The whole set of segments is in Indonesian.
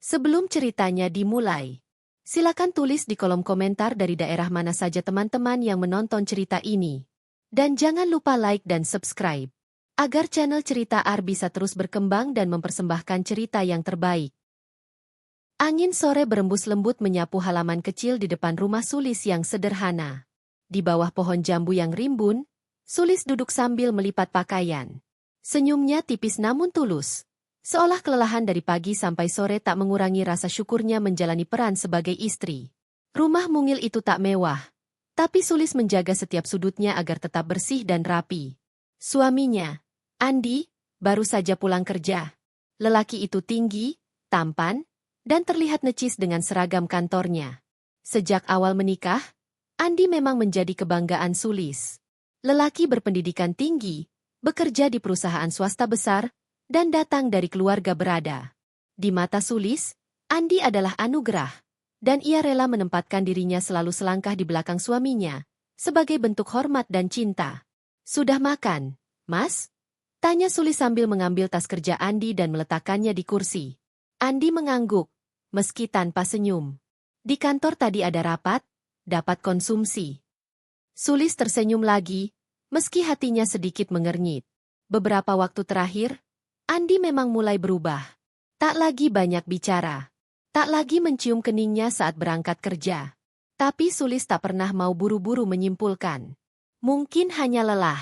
Sebelum ceritanya dimulai, silakan tulis di kolom komentar dari daerah mana saja teman-teman yang menonton cerita ini. Dan jangan lupa like dan subscribe, agar channel Cerita Ar bisa terus berkembang dan mempersembahkan cerita yang terbaik. Angin sore berembus lembut menyapu halaman kecil di depan rumah Sulis yang sederhana. Di bawah pohon jambu yang rimbun, Sulis duduk sambil melipat pakaian. Senyumnya tipis namun tulus. Seolah kelelahan dari pagi sampai sore tak mengurangi rasa syukurnya menjalani peran sebagai istri. Rumah mungil itu tak mewah, tapi Sulis menjaga setiap sudutnya agar tetap bersih dan rapi. Suaminya, Andi, baru saja pulang kerja. Lelaki itu tinggi, tampan, dan terlihat necis dengan seragam kantornya. Sejak awal menikah, Andi memang menjadi kebanggaan Sulis. Lelaki berpendidikan tinggi, bekerja di perusahaan swasta besar, dan datang dari keluarga berada. Di mata Sulis, Andi adalah anugerah, dan ia rela menempatkan dirinya selalu selangkah di belakang suaminya, sebagai bentuk hormat dan cinta. "Sudah makan, Mas?" tanya Sulis sambil mengambil tas kerja Andi dan meletakkannya di kursi. Andi mengangguk, meski tanpa senyum. "Di kantor tadi ada rapat, dapat konsumsi." Sulis tersenyum lagi, meski hatinya sedikit mengernyit. Beberapa waktu terakhir, Andi memang mulai berubah. Tak lagi banyak bicara. Tak lagi mencium keningnya saat berangkat kerja. Tapi Sulis tak pernah mau buru-buru menyimpulkan. Mungkin hanya lelah.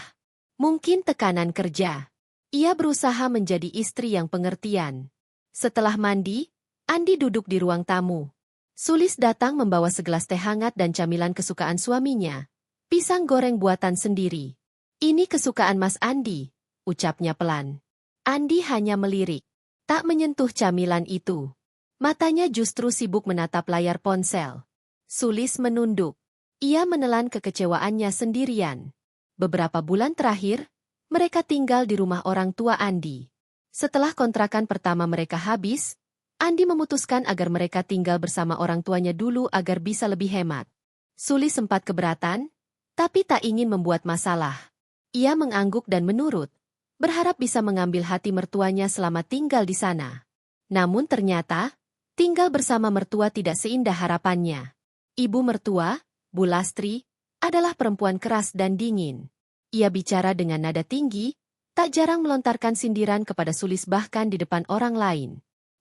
Mungkin tekanan kerja. Ia berusaha menjadi istri yang pengertian. Setelah mandi, Andi duduk di ruang tamu. Sulis datang membawa segelas teh hangat dan camilan kesukaan suaminya. Pisang goreng buatan sendiri. "Ini kesukaan Mas Andi," ucapnya pelan. Andi hanya melirik, tak menyentuh camilan itu. Matanya justru sibuk menatap layar ponsel. Sulis menunduk. Ia menelan kekecewaannya sendirian. Beberapa bulan terakhir, mereka tinggal di rumah orang tua Andi. Setelah kontrakan pertama mereka habis, Andi memutuskan agar mereka tinggal bersama orang tuanya dulu agar bisa lebih hemat. Sulis sempat keberatan, tapi tak ingin membuat masalah. Ia mengangguk dan menurut, berharap bisa mengambil hati mertuanya selama tinggal di sana. Namun ternyata, tinggal bersama mertua tidak seindah harapannya. Ibu mertua, Bu Lastri, adalah perempuan keras dan dingin. Ia bicara dengan nada tinggi, tak jarang melontarkan sindiran kepada Sulis bahkan di depan orang lain.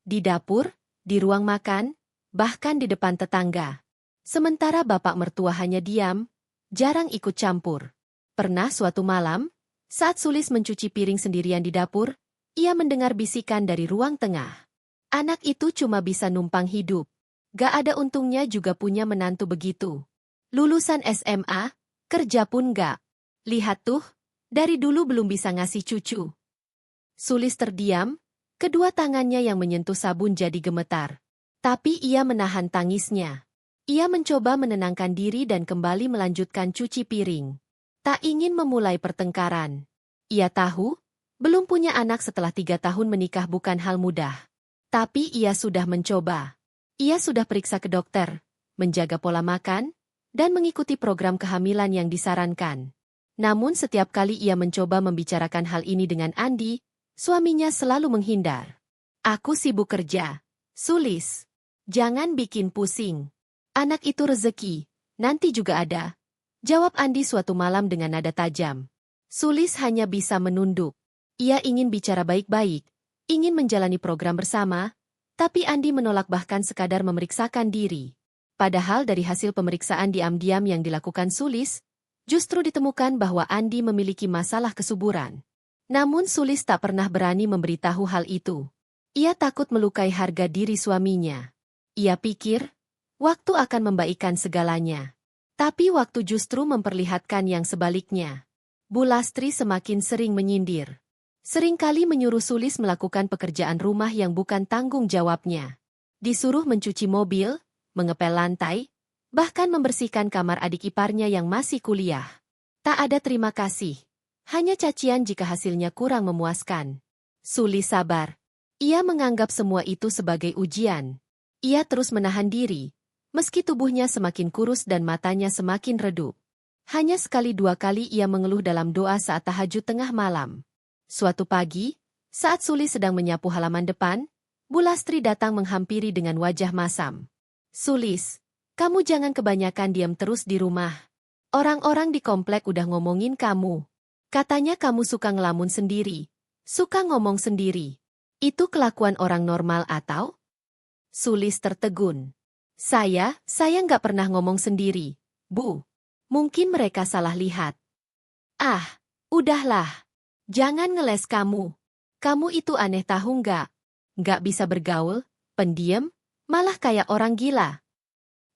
Di dapur, di ruang makan, bahkan di depan tetangga. Sementara bapak mertua hanya diam, jarang ikut campur. Pernah suatu malam, saat Sulis mencuci piring sendirian di dapur, ia mendengar bisikan dari ruang tengah. "Anak itu cuma bisa numpang hidup. Gak ada untungnya juga punya menantu begitu. Lulusan SMA, kerja pun gak. Lihat tuh, dari dulu belum bisa ngasih cucu." Sulis terdiam, kedua tangannya yang menyentuh sabun jadi gemetar. Tapi ia menahan tangisnya. Ia mencoba menenangkan diri dan kembali melanjutkan cuci piring. Tak ingin memulai pertengkaran. Ia tahu, belum punya anak setelah 3 tahun menikah bukan hal mudah. Tapi ia sudah mencoba. Ia sudah periksa ke dokter, menjaga pola makan, dan mengikuti program kehamilan yang disarankan. Namun setiap kali ia mencoba membicarakan hal ini dengan Andi, suaminya selalu menghindar. "Aku sibuk kerja, Sulis. Jangan bikin pusing. Anak itu rezeki, nanti juga ada," jawab Andi suatu malam dengan nada tajam. Sulis hanya bisa menunduk. Ia ingin bicara baik-baik, ingin menjalani program bersama, tapi Andi menolak bahkan sekadar memeriksakan diri. Padahal dari hasil pemeriksaan diam-diam yang dilakukan Sulis, justru ditemukan bahwa Andi memiliki masalah kesuburan. Namun Sulis tak pernah berani memberitahu hal itu. Ia takut melukai harga diri suaminya. Ia pikir, waktu akan membaikkan segalanya. Tapi waktu justru memperlihatkan yang sebaliknya. Bu Lastri semakin sering menyindir. Seringkali menyuruh Sulis melakukan pekerjaan rumah yang bukan tanggung jawabnya. Disuruh mencuci mobil, mengepel lantai, bahkan membersihkan kamar adik iparnya yang masih kuliah. Tak ada terima kasih. Hanya cacian jika hasilnya kurang memuaskan. Sulis sabar. Ia menganggap semua itu sebagai ujian. Ia terus menahan diri, meski tubuhnya semakin kurus dan matanya semakin redup. Hanya sekali 2 kali ia mengeluh dalam doa saat tahajud tengah malam. Suatu pagi, saat Sulis sedang menyapu halaman depan, Bu Lastri datang menghampiri dengan wajah masam. Sulis, kamu jangan kebanyakan diam terus di rumah. Orang-orang di komplek udah ngomongin kamu. Katanya kamu suka ngelamun sendiri. Suka ngomong sendiri. Itu kelakuan orang normal atau? Sulis tertegun. Saya nggak pernah ngomong sendiri, Bu. Mungkin mereka salah lihat. Ah, udahlah. Jangan ngeles kamu. Kamu itu aneh tahu nggak? Nggak bisa bergaul, pendiam, malah kayak orang gila.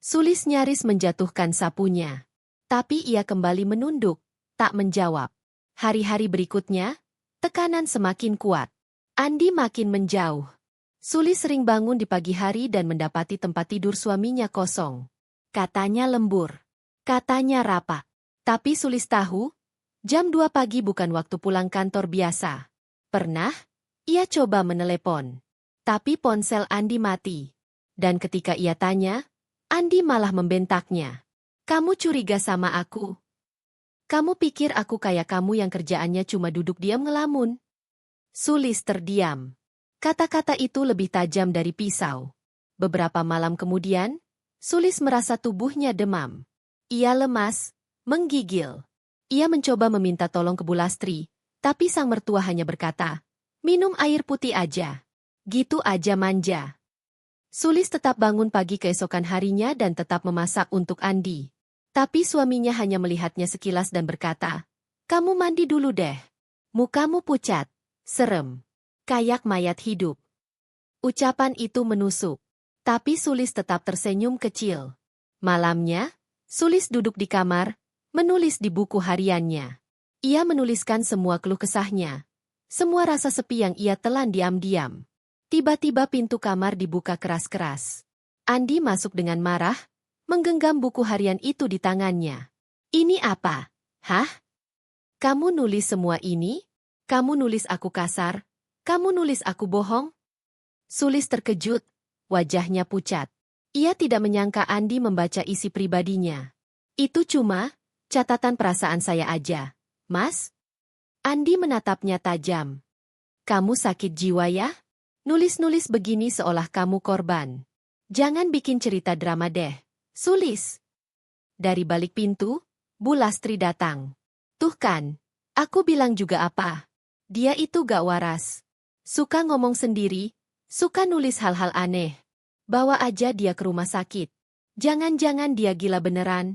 Sulis nyaris menjatuhkan sapunya. Tapi ia kembali menunduk, tak menjawab. Hari-hari berikutnya, tekanan semakin kuat. Andi makin menjauh. Sulis sering bangun di pagi hari dan mendapati tempat tidur suaminya kosong. Katanya lembur. Katanya rapat. Tapi Sulis tahu, jam 2 pagi bukan waktu pulang kantor biasa. Pernah, ia coba menelepon. Tapi ponsel Andi mati. Dan ketika ia tanya, Andi malah membentaknya. Kamu curiga sama aku? Kamu pikir aku kayak kamu yang kerjaannya cuma duduk diam ngelamun? Sulis terdiam. Kata-kata itu lebih tajam dari pisau. Beberapa malam kemudian, Sulis merasa tubuhnya demam. Ia lemas, menggigil. Ia mencoba meminta tolong ke Bu Lastri, tapi sang mertua hanya berkata, minum air putih aja. Gitu aja manja. Sulis tetap bangun pagi keesokan harinya dan tetap memasak untuk Andi. Tapi suaminya hanya melihatnya sekilas dan berkata, kamu mandi dulu deh. Mukamu pucat. Serem. Kayak mayat hidup. Ucapan itu menusuk. Tapi Sulis tetap tersenyum kecil. Malamnya, Sulis duduk di kamar, menulis di buku hariannya. Ia menuliskan semua keluh kesahnya. Semua rasa sepi yang ia telan diam-diam. Tiba-tiba pintu kamar dibuka keras-keras. Andi masuk dengan marah, menggenggam buku harian itu di tangannya. Ini apa? Hah? Kamu nulis semua ini? Kamu nulis aku kasar? Kamu nulis aku bohong? Sulis terkejut, wajahnya pucat. Ia tidak menyangka Andi membaca isi pribadinya. Itu cuma catatan perasaan saya aja, Mas. Andi menatapnya tajam. Kamu sakit jiwa ya? Nulis-nulis begini seolah kamu korban. Jangan bikin cerita drama deh, Sulis. Dari balik pintu, Bu Lastri datang. Tuh kan, aku bilang juga apa? Dia itu gak waras. Suka ngomong sendiri, suka nulis hal-hal aneh. Bawa aja dia ke rumah sakit. Jangan-jangan dia gila beneran.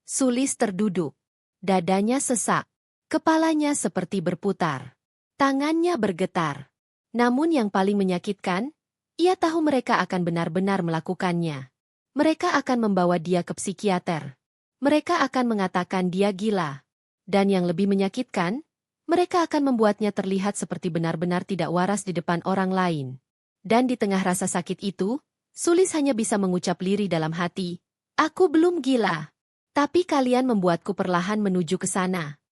Sulis terduduk. Dadanya sesak. Kepalanya seperti berputar. Tangannya bergetar. Namun yang paling menyakitkan, ia tahu mereka akan benar-benar melakukannya. Mereka akan membawa dia ke psikiater. Mereka akan mengatakan dia gila. Dan yang lebih menyakitkan, mereka akan membuatnya terlihat seperti benar-benar tidak waras di depan orang lain. Dan di tengah rasa sakit itu, Sulis hanya bisa mengucap lirih dalam hati, aku belum gila. Tapi kalian membuatku perlahan menuju ke sana.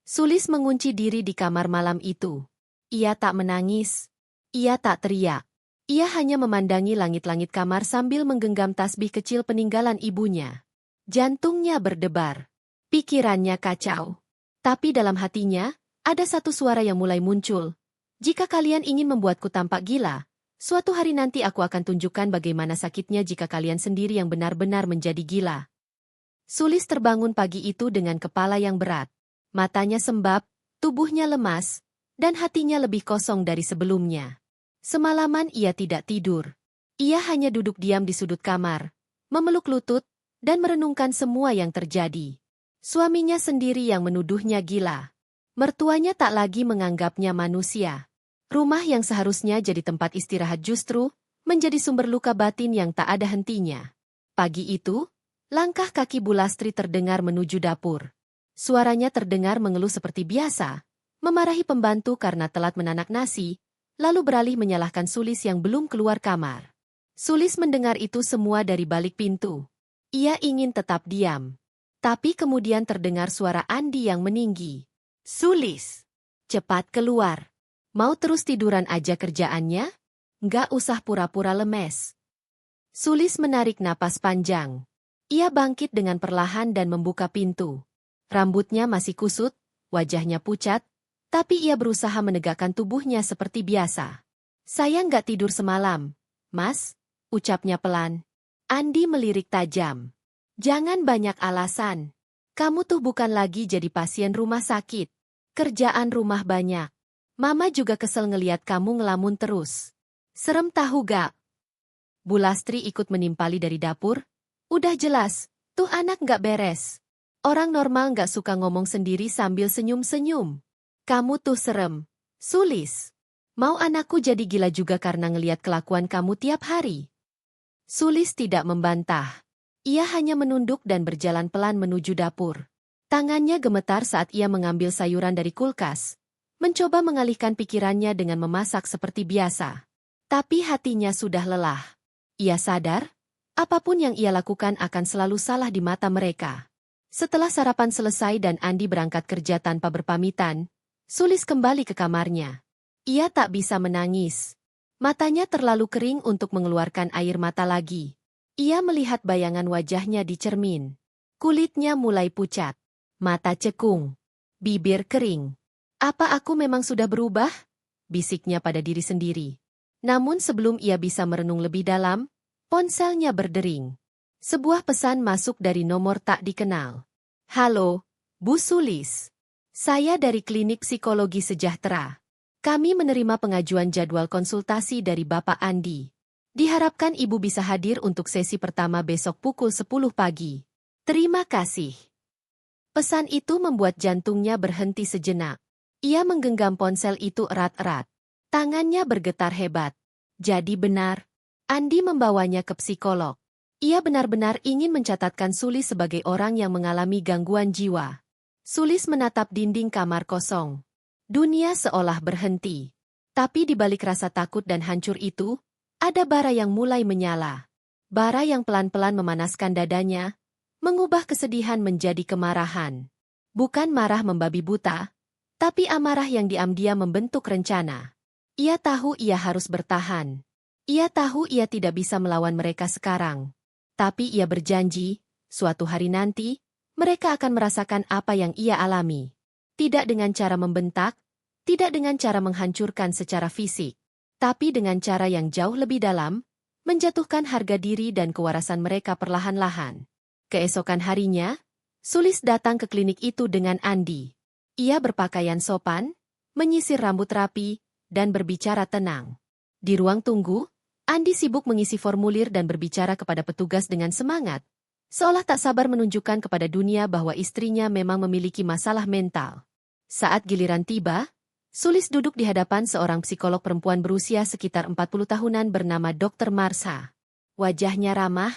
Sulis mengunci diri di kamar malam itu. Ia tak menangis. Ia tak teriak. Ia hanya memandangi langit-langit kamar sambil menggenggam tasbih kecil peninggalan ibunya. Jantungnya berdebar. Pikirannya kacau. Tapi dalam hatinya, ada satu suara yang mulai muncul. Jika kalian ingin membuatku tampak gila, suatu hari nanti aku akan tunjukkan bagaimana sakitnya jika kalian sendiri yang benar-benar menjadi gila. Sulis terbangun pagi itu dengan kepala yang berat. Matanya sembab, tubuhnya lemas, dan hatinya lebih kosong dari sebelumnya. Semalaman ia tidak tidur. Ia hanya duduk diam di sudut kamar, memeluk lutut, dan merenungkan semua yang terjadi. Suaminya sendiri yang menuduhnya gila. Mertuanya tak lagi menganggapnya manusia. Rumah yang seharusnya jadi tempat istirahat justru menjadi sumber luka batin yang tak ada hentinya. Pagi itu, langkah kaki Bu Lastri terdengar menuju dapur. Suaranya terdengar mengeluh seperti biasa, memarahi pembantu karena telat menanak nasi, lalu beralih menyalahkan Sulis yang belum keluar kamar. Sulis mendengar itu semua dari balik pintu. Ia ingin tetap diam. Tapi kemudian terdengar suara Andi yang meninggi. Sulis, cepat keluar. Mau terus tiduran aja kerjaannya? Nggak usah pura-pura lemes. Sulis menarik napas panjang. Ia bangkit dengan perlahan dan membuka pintu. Rambutnya masih kusut, wajahnya pucat, tapi ia berusaha menegakkan tubuhnya seperti biasa. Saya nggak tidur semalam, Mas, ucapnya pelan. Andi melirik tajam. Jangan banyak alasan. Kamu tuh bukan lagi jadi pasien rumah sakit. Kerjaan rumah banyak. Mama juga kesel ngeliat kamu ngelamun terus. Serem tahu gak? Bu Lastri ikut menimpali dari dapur. Udah jelas, tuh anak nggak beres. Orang normal nggak suka ngomong sendiri sambil senyum-senyum. Kamu tuh serem. Sulis. Mau anakku jadi gila juga karena ngeliat kelakuan kamu tiap hari. Sulis tidak membantah. Ia hanya menunduk dan berjalan pelan menuju dapur. Tangannya gemetar saat ia mengambil sayuran dari kulkas. Mencoba mengalihkan pikirannya dengan memasak seperti biasa. Tapi hatinya sudah lelah. Ia sadar, apapun yang ia lakukan akan selalu salah di mata mereka. Setelah sarapan selesai dan Andi berangkat kerja tanpa berpamitan, Sulis kembali ke kamarnya. Ia tak bisa menangis. Matanya terlalu kering untuk mengeluarkan air mata lagi. Ia melihat bayangan wajahnya di cermin. Kulitnya mulai pucat. Mata cekung. Bibir kering. Apa aku memang sudah berubah? Bisiknya pada diri sendiri. Namun sebelum ia bisa merenung lebih dalam, ponselnya berdering. Sebuah pesan masuk dari nomor tak dikenal. Halo, Bu Sulis. Saya dari Klinik Psikologi Sejahtera. Kami menerima pengajuan jadwal konsultasi dari Bapak Andi. Diharapkan Ibu bisa hadir untuk sesi pertama besok pukul 10 pagi. Terima kasih. Pesan itu membuat jantungnya berhenti sejenak. Ia menggenggam ponsel itu erat-erat. Tangannya bergetar hebat. Jadi benar, Andi membawanya ke psikolog. Ia benar-benar ingin mencatatkan Sulis sebagai orang yang mengalami gangguan jiwa. Sulis menatap dinding kamar kosong. Dunia seolah berhenti. Tapi di balik rasa takut dan hancur itu, ada bara yang mulai menyala. Bara yang pelan-pelan memanaskan dadanya, mengubah kesedihan menjadi kemarahan. Bukan marah membabi buta, tapi amarah yang diam-diam membentuk rencana. Ia tahu ia harus bertahan. Ia tahu ia tidak bisa melawan mereka sekarang. Tapi ia berjanji, suatu hari nanti, mereka akan merasakan apa yang ia alami. Tidak dengan cara membentak, tidak dengan cara menghancurkan secara fisik, tapi dengan cara yang jauh lebih dalam, menjatuhkan harga diri dan kewarasan mereka perlahan-lahan. Keesokan harinya, Sulis datang ke klinik itu dengan Andi. Ia berpakaian sopan, menyisir rambut rapi, dan berbicara tenang. Di ruang tunggu, Andi sibuk mengisi formulir dan berbicara kepada petugas dengan semangat, seolah tak sabar menunjukkan kepada dunia bahwa istrinya memang memiliki masalah mental. Saat giliran tiba, Sulis duduk di hadapan seorang psikolog perempuan berusia sekitar 40 tahunan bernama Dr. Marsha. Wajahnya ramah,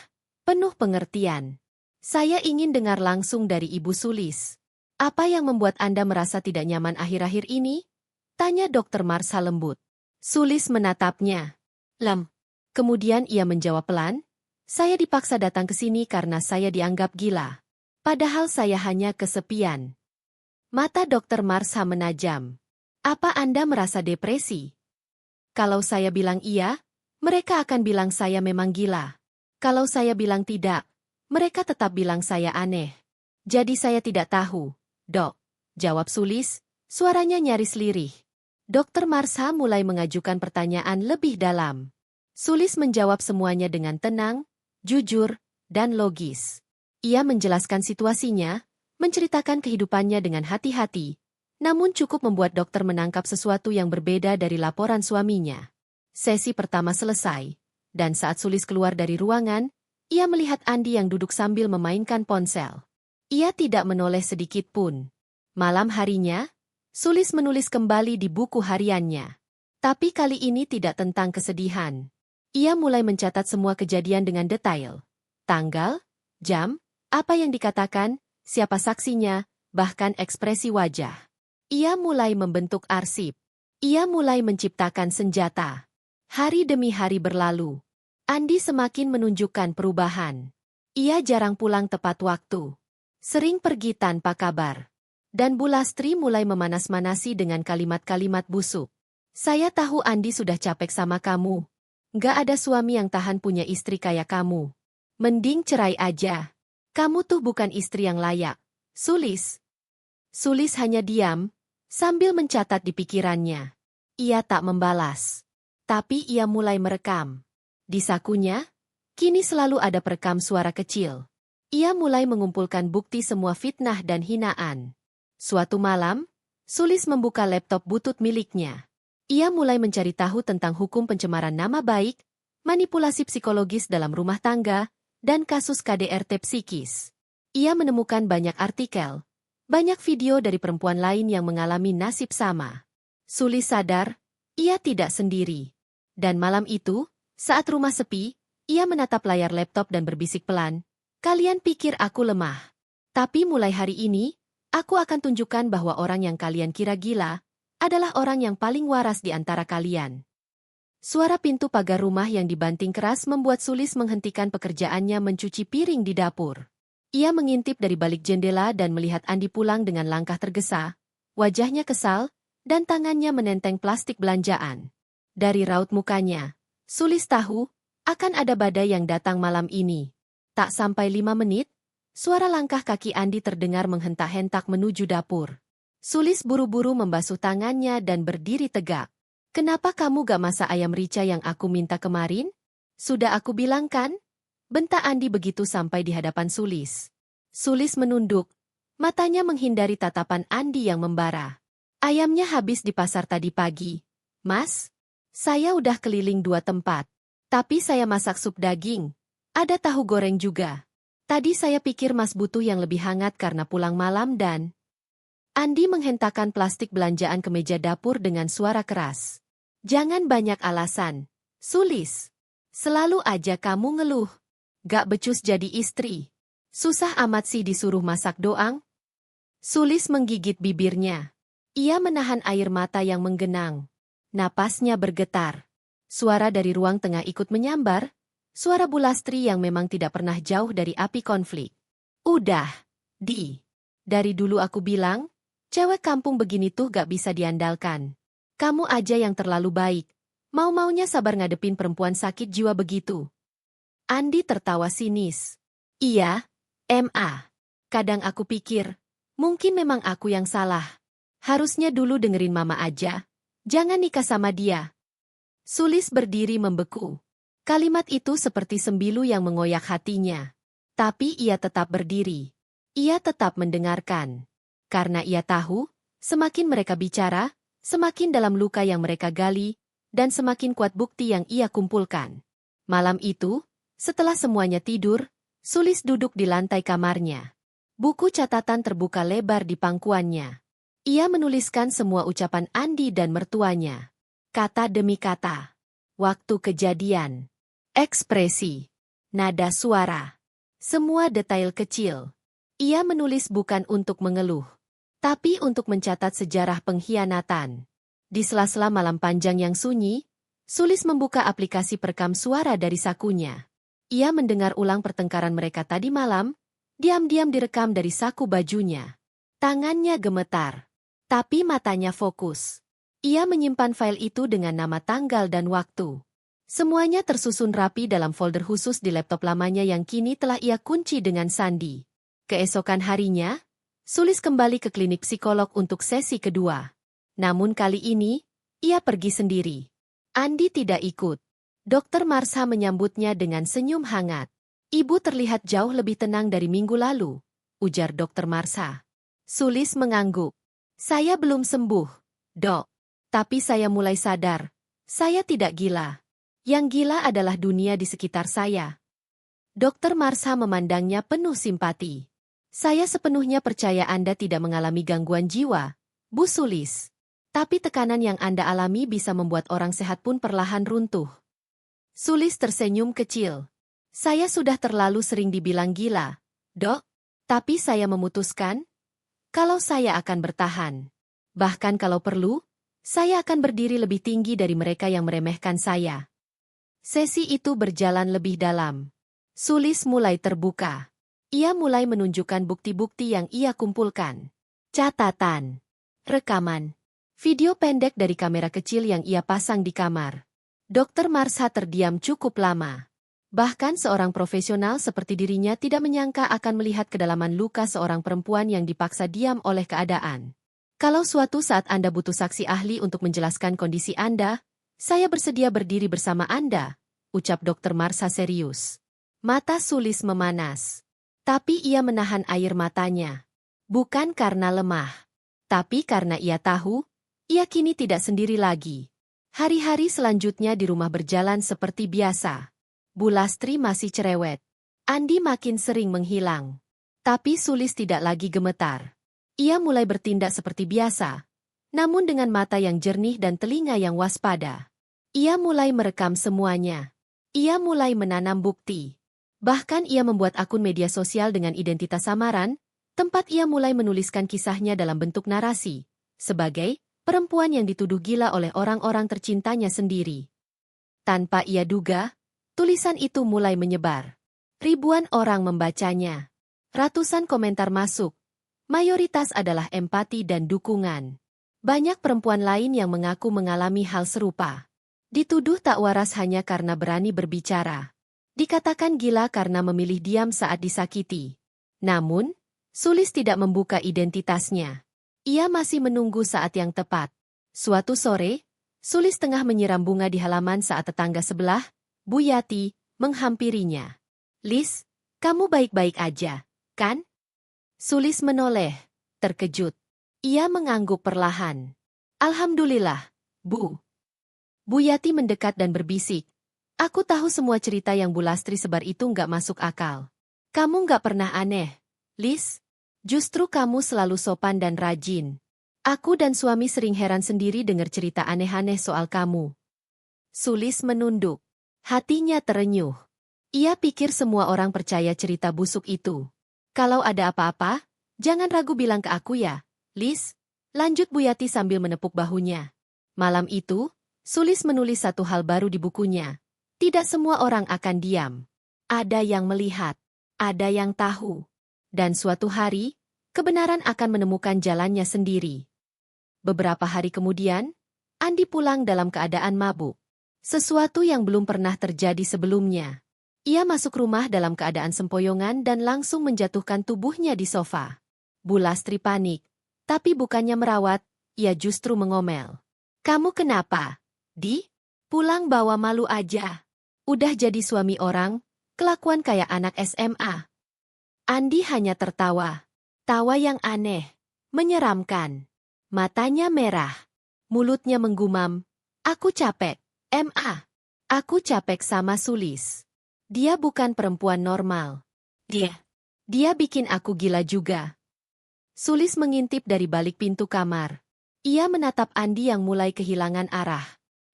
penuh pengertian. Saya ingin dengar langsung dari Ibu Sulis. Apa yang membuat Anda merasa tidak nyaman akhir-akhir ini? Tanya Dr. Marsha lembut. Sulis menatapnya. Kemudian ia menjawab pelan, saya dipaksa datang ke sini karena saya dianggap gila. Padahal saya hanya kesepian. Mata Dr. Marsha menajam. Apa Anda merasa depresi? Kalau saya bilang iya, mereka akan bilang saya memang gila. Kalau saya bilang tidak, mereka tetap bilang saya aneh. Jadi saya tidak tahu, Dok. Jawab Sulis, suaranya nyaris lirih. Dr. Marsha mulai mengajukan pertanyaan lebih dalam. Sulis menjawab semuanya dengan tenang, jujur, dan logis. Ia menjelaskan situasinya, menceritakan kehidupannya dengan hati-hati, namun cukup membuat dokter menangkap sesuatu yang berbeda dari laporan suaminya. Sesi pertama selesai, dan saat Sulis keluar dari ruangan, ia melihat Andi yang duduk sambil memainkan ponsel. Ia tidak menoleh sedikit pun. Malam harinya, Sulis menulis kembali di buku hariannya. Tapi kali ini tidak tentang kesedihan. Ia mulai mencatat semua kejadian dengan detail. Tanggal, jam, apa yang dikatakan, siapa saksinya, bahkan ekspresi wajah. Ia mulai membentuk arsip. Ia mulai menciptakan senjata. Hari demi hari berlalu. Andi semakin menunjukkan perubahan. Ia jarang pulang tepat waktu. Sering pergi tanpa kabar. Dan Bu Lastri mulai memanas-manasi dengan kalimat-kalimat busuk. Saya tahu Andi sudah capek sama kamu. Gak ada suami yang tahan punya istri kayak kamu. Mending cerai aja. Kamu tuh bukan istri yang layak. Sulis. Sulis hanya diam, sambil mencatat di pikirannya. Ia tak membalas. Tapi ia mulai merekam. Di sakunya, kini selalu ada perekam suara kecil. Ia mulai mengumpulkan bukti semua fitnah dan hinaan. Suatu malam, Sulis membuka laptop butut miliknya. Ia mulai mencari tahu tentang hukum pencemaran nama baik, manipulasi psikologis dalam rumah tangga, dan kasus KDRT psikis. Ia menemukan banyak artikel, banyak video dari perempuan lain yang mengalami nasib sama. Sulis sadar, ia tidak sendiri. Dan malam itu, saat rumah sepi, ia menatap layar laptop dan berbisik pelan, "Kalian pikir aku lemah. Tapi mulai hari ini, aku akan tunjukkan bahwa orang yang kalian kira gila adalah orang yang paling waras di antara kalian." Suara pintu pagar rumah yang dibanting keras membuat Sulis menghentikan pekerjaannya mencuci piring di dapur. Ia mengintip dari balik jendela dan melihat Andi pulang dengan langkah tergesa, wajahnya kesal, dan tangannya menenteng plastik belanjaan. Dari raut mukanya, Sulis tahu akan ada badai yang datang malam ini. Tak sampai 5 menit, suara langkah kaki Andi terdengar menghentak-hentak menuju dapur. Sulis buru-buru membasuh tangannya dan berdiri tegak. "Kenapa kamu gak masak ayam rica yang aku minta kemarin? Sudah aku bilang kan?" bentak Andi begitu sampai di hadapan Sulis. Sulis menunduk, matanya menghindari tatapan Andi yang membara. "Ayamnya habis di pasar tadi pagi, Mas. Saya udah keliling 2 tempat. Tapi saya masak sup daging. Ada tahu goreng juga. Tadi saya pikir Mas butuh yang lebih hangat karena pulang malam dan..." Andi menghentakkan plastik belanjaan ke meja dapur dengan suara keras. "Jangan banyak alasan, Sulis. Selalu aja kamu ngeluh. Gak becus jadi istri. Susah amat sih disuruh masak doang." Sulis menggigit bibirnya. Ia menahan air mata yang menggenang. Napasnya bergetar. Suara dari ruang tengah ikut menyambar, suara Bu Lastri yang memang tidak pernah jauh dari api konflik. "Udah, dari dulu aku bilang, cewek kampung begini tuh gak bisa diandalkan. Kamu aja yang terlalu baik, mau-maunya sabar ngadepin perempuan sakit jiwa begitu." Andi tertawa sinis. "Iya, MA. Kadang aku pikir, mungkin memang aku yang salah. Harusnya dulu dengerin mama aja. Jangan nikah sama dia." Sulis berdiri membeku. Kalimat itu seperti sembilu yang mengoyak hatinya. Tapi ia tetap berdiri. Ia tetap mendengarkan. Karena ia tahu, semakin mereka bicara, semakin dalam luka yang mereka gali, dan semakin kuat bukti yang ia kumpulkan. Malam itu, setelah semuanya tidur, Sulis duduk di lantai kamarnya. Buku catatan terbuka lebar di pangkuannya. Ia menuliskan semua ucapan Andi dan mertuanya. Kata demi kata. Waktu kejadian. Ekspresi. Nada suara. Semua detail kecil. Ia menulis bukan untuk mengeluh, tapi untuk mencatat sejarah pengkhianatan. Di sela-sela malam panjang yang sunyi, Sulis membuka aplikasi perekam suara dari sakunya. Ia mendengar ulang pertengkaran mereka tadi malam, diam-diam direkam dari saku bajunya. Tangannya gemetar. Tapi matanya fokus. Ia menyimpan file itu dengan nama tanggal dan waktu. Semuanya tersusun rapi dalam folder khusus di laptop lamanya yang kini telah ia kunci dengan sandi. Keesokan harinya, Sulis kembali ke klinik psikolog untuk sesi kedua. Namun kali ini, ia pergi sendiri. Andi tidak ikut. Dokter Marsha menyambutnya dengan senyum hangat. "Ibu terlihat jauh lebih tenang dari minggu lalu," ujar Dokter Marsha. Sulis mengangguk. "Saya belum sembuh, Dok. Tapi saya mulai sadar. Saya tidak gila. Yang gila adalah dunia di sekitar saya." Dokter Marsha memandangnya penuh simpati. "Saya sepenuhnya percaya Anda tidak mengalami gangguan jiwa, Bu Sulis. Tapi tekanan yang Anda alami bisa membuat orang sehat pun perlahan runtuh." Sulis tersenyum kecil. "Saya sudah terlalu sering dibilang gila, Dok. Tapi saya memutuskan, kalau saya akan bertahan. Bahkan kalau perlu, saya akan berdiri lebih tinggi dari mereka yang meremehkan saya." Sesi itu berjalan lebih dalam. Sulis mulai terbuka. Ia mulai menunjukkan bukti-bukti yang ia kumpulkan. Catatan, rekaman, video pendek dari kamera kecil yang ia pasang di kamar. Dokter Marsha terdiam cukup lama. Bahkan seorang profesional seperti dirinya tidak menyangka akan melihat kedalaman luka seorang perempuan yang dipaksa diam oleh keadaan. "Kalau suatu saat Anda butuh saksi ahli untuk menjelaskan kondisi Anda, Saya bersedia berdiri bersama Anda, ucap Dokter Marsha serius. Mata Sulis memanas. Tapi ia menahan air matanya. Bukan karena lemah. Tapi karena ia tahu, ia kini tidak sendiri lagi. Hari-hari selanjutnya di rumah berjalan seperti biasa. Bu Lastri masih cerewet. Andi makin sering menghilang. Tapi Sulis tidak lagi gemetar. Ia mulai bertindak seperti biasa, namun dengan mata yang jernih dan telinga yang waspada. Ia mulai merekam semuanya. Ia mulai menanam bukti. Bahkan ia membuat akun media sosial dengan identitas samaran, tempat ia mulai menuliskan kisahnya dalam bentuk narasi, sebagai perempuan yang dituduh gila oleh orang-orang tercintanya sendiri. Tanpa ia duga, tulisan itu mulai menyebar. Ribuan orang membacanya. Ratusan komentar masuk. Mayoritas adalah empati dan dukungan. Banyak perempuan lain yang mengaku mengalami hal serupa. Dituduh tak waras hanya karena berani berbicara. Dikatakan gila karena memilih diam saat disakiti. Namun, Sulis tidak membuka identitasnya. Ia masih menunggu saat yang tepat. Suatu sore, Sulis tengah menyiram bunga di halaman saat tetangga sebelah, Bu Yati, menghampirinya. Lis, kamu baik-baik aja, kan? Sulis menoleh, terkejut. Ia mengangguk perlahan. Alhamdulillah, Bu. Bu Yati mendekat dan berbisik. Aku tahu semua cerita yang Bu Lastri sebar itu nggak masuk akal. Kamu nggak pernah aneh, Lis. Justru kamu selalu sopan dan rajin. Aku dan suami sering heran sendiri dengar cerita aneh-aneh soal kamu. Sulis menunduk. Hatinya terenyuh. Ia pikir semua orang percaya cerita busuk itu. Kalau ada apa-apa, jangan ragu bilang ke aku ya, Lis. Lanjut Bu Yati sambil menepuk bahunya. Malam itu, Sulis menulis satu hal baru di bukunya. Tidak semua orang akan diam. Ada yang melihat. Ada yang tahu. Dan suatu hari, kebenaran akan menemukan jalannya sendiri. Beberapa hari kemudian, Andi pulang dalam keadaan mabuk. Sesuatu yang belum pernah terjadi sebelumnya. Ia masuk rumah dalam keadaan sempoyongan dan langsung menjatuhkan tubuhnya di sofa. Bu Lastri panik, tapi bukannya merawat, ia justru mengomel. Kamu kenapa? Pulang bawa malu aja. Udah jadi suami orang, kelakuan kayak anak SMA. Andi hanya tertawa. Tawa yang aneh, menyeramkan. Matanya merah. Mulutnya menggumam. Aku capek, MA. Aku capek sama Sulis. Dia bukan perempuan normal. Dia bikin aku gila juga. Sulis mengintip dari balik pintu kamar. Ia menatap Andi yang mulai kehilangan arah.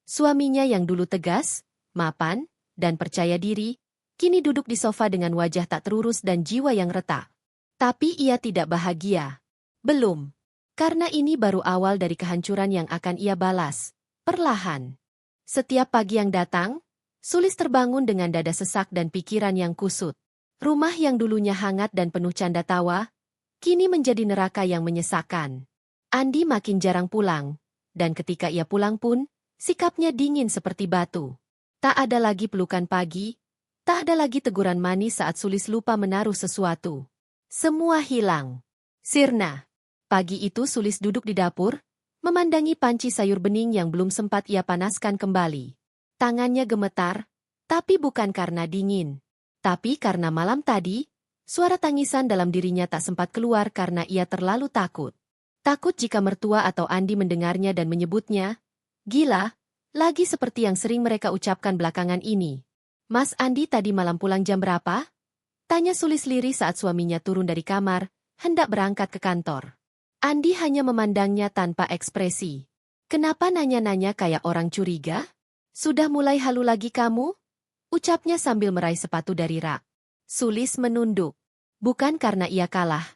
Suaminya yang dulu tegas, mapan, dan percaya diri, kini duduk di sofa dengan wajah tak terurus dan jiwa yang retak. Tapi ia tidak bahagia. Belum. Karena ini baru awal dari kehancuran yang akan ia balas. Perlahan. Setiap pagi yang datang, Sulis terbangun dengan dada sesak dan pikiran yang kusut. Rumah yang dulunya hangat dan penuh canda tawa, kini menjadi neraka yang menyesakan. Andi makin jarang pulang, dan ketika ia pulang pun, sikapnya dingin seperti batu. Tak ada lagi pelukan pagi, tak ada lagi teguran manis saat Sulis lupa menaruh sesuatu. Semua hilang. Sirna. Pagi itu Sulis duduk di dapur, memandangi panci sayur bening yang belum sempat ia panaskan kembali. Tangannya gemetar, tapi bukan karena dingin. Tapi karena malam tadi, suara tangisan dalam dirinya tak sempat keluar karena ia terlalu takut. Takut jika mertua atau Andi mendengarnya dan menyebutnya, gila, lagi seperti yang sering mereka ucapkan belakangan ini. Mas Andi tadi malam pulang jam berapa? Tanya Sulis lirih saat suaminya turun dari kamar, hendak berangkat ke kantor. Andi hanya memandangnya tanpa ekspresi. Kenapa nanya-nanya kayak orang curiga? Sudah mulai halu lagi kamu? Ucapnya sambil meraih sepatu dari rak. Sulis menunduk. Bukan karena ia kalah,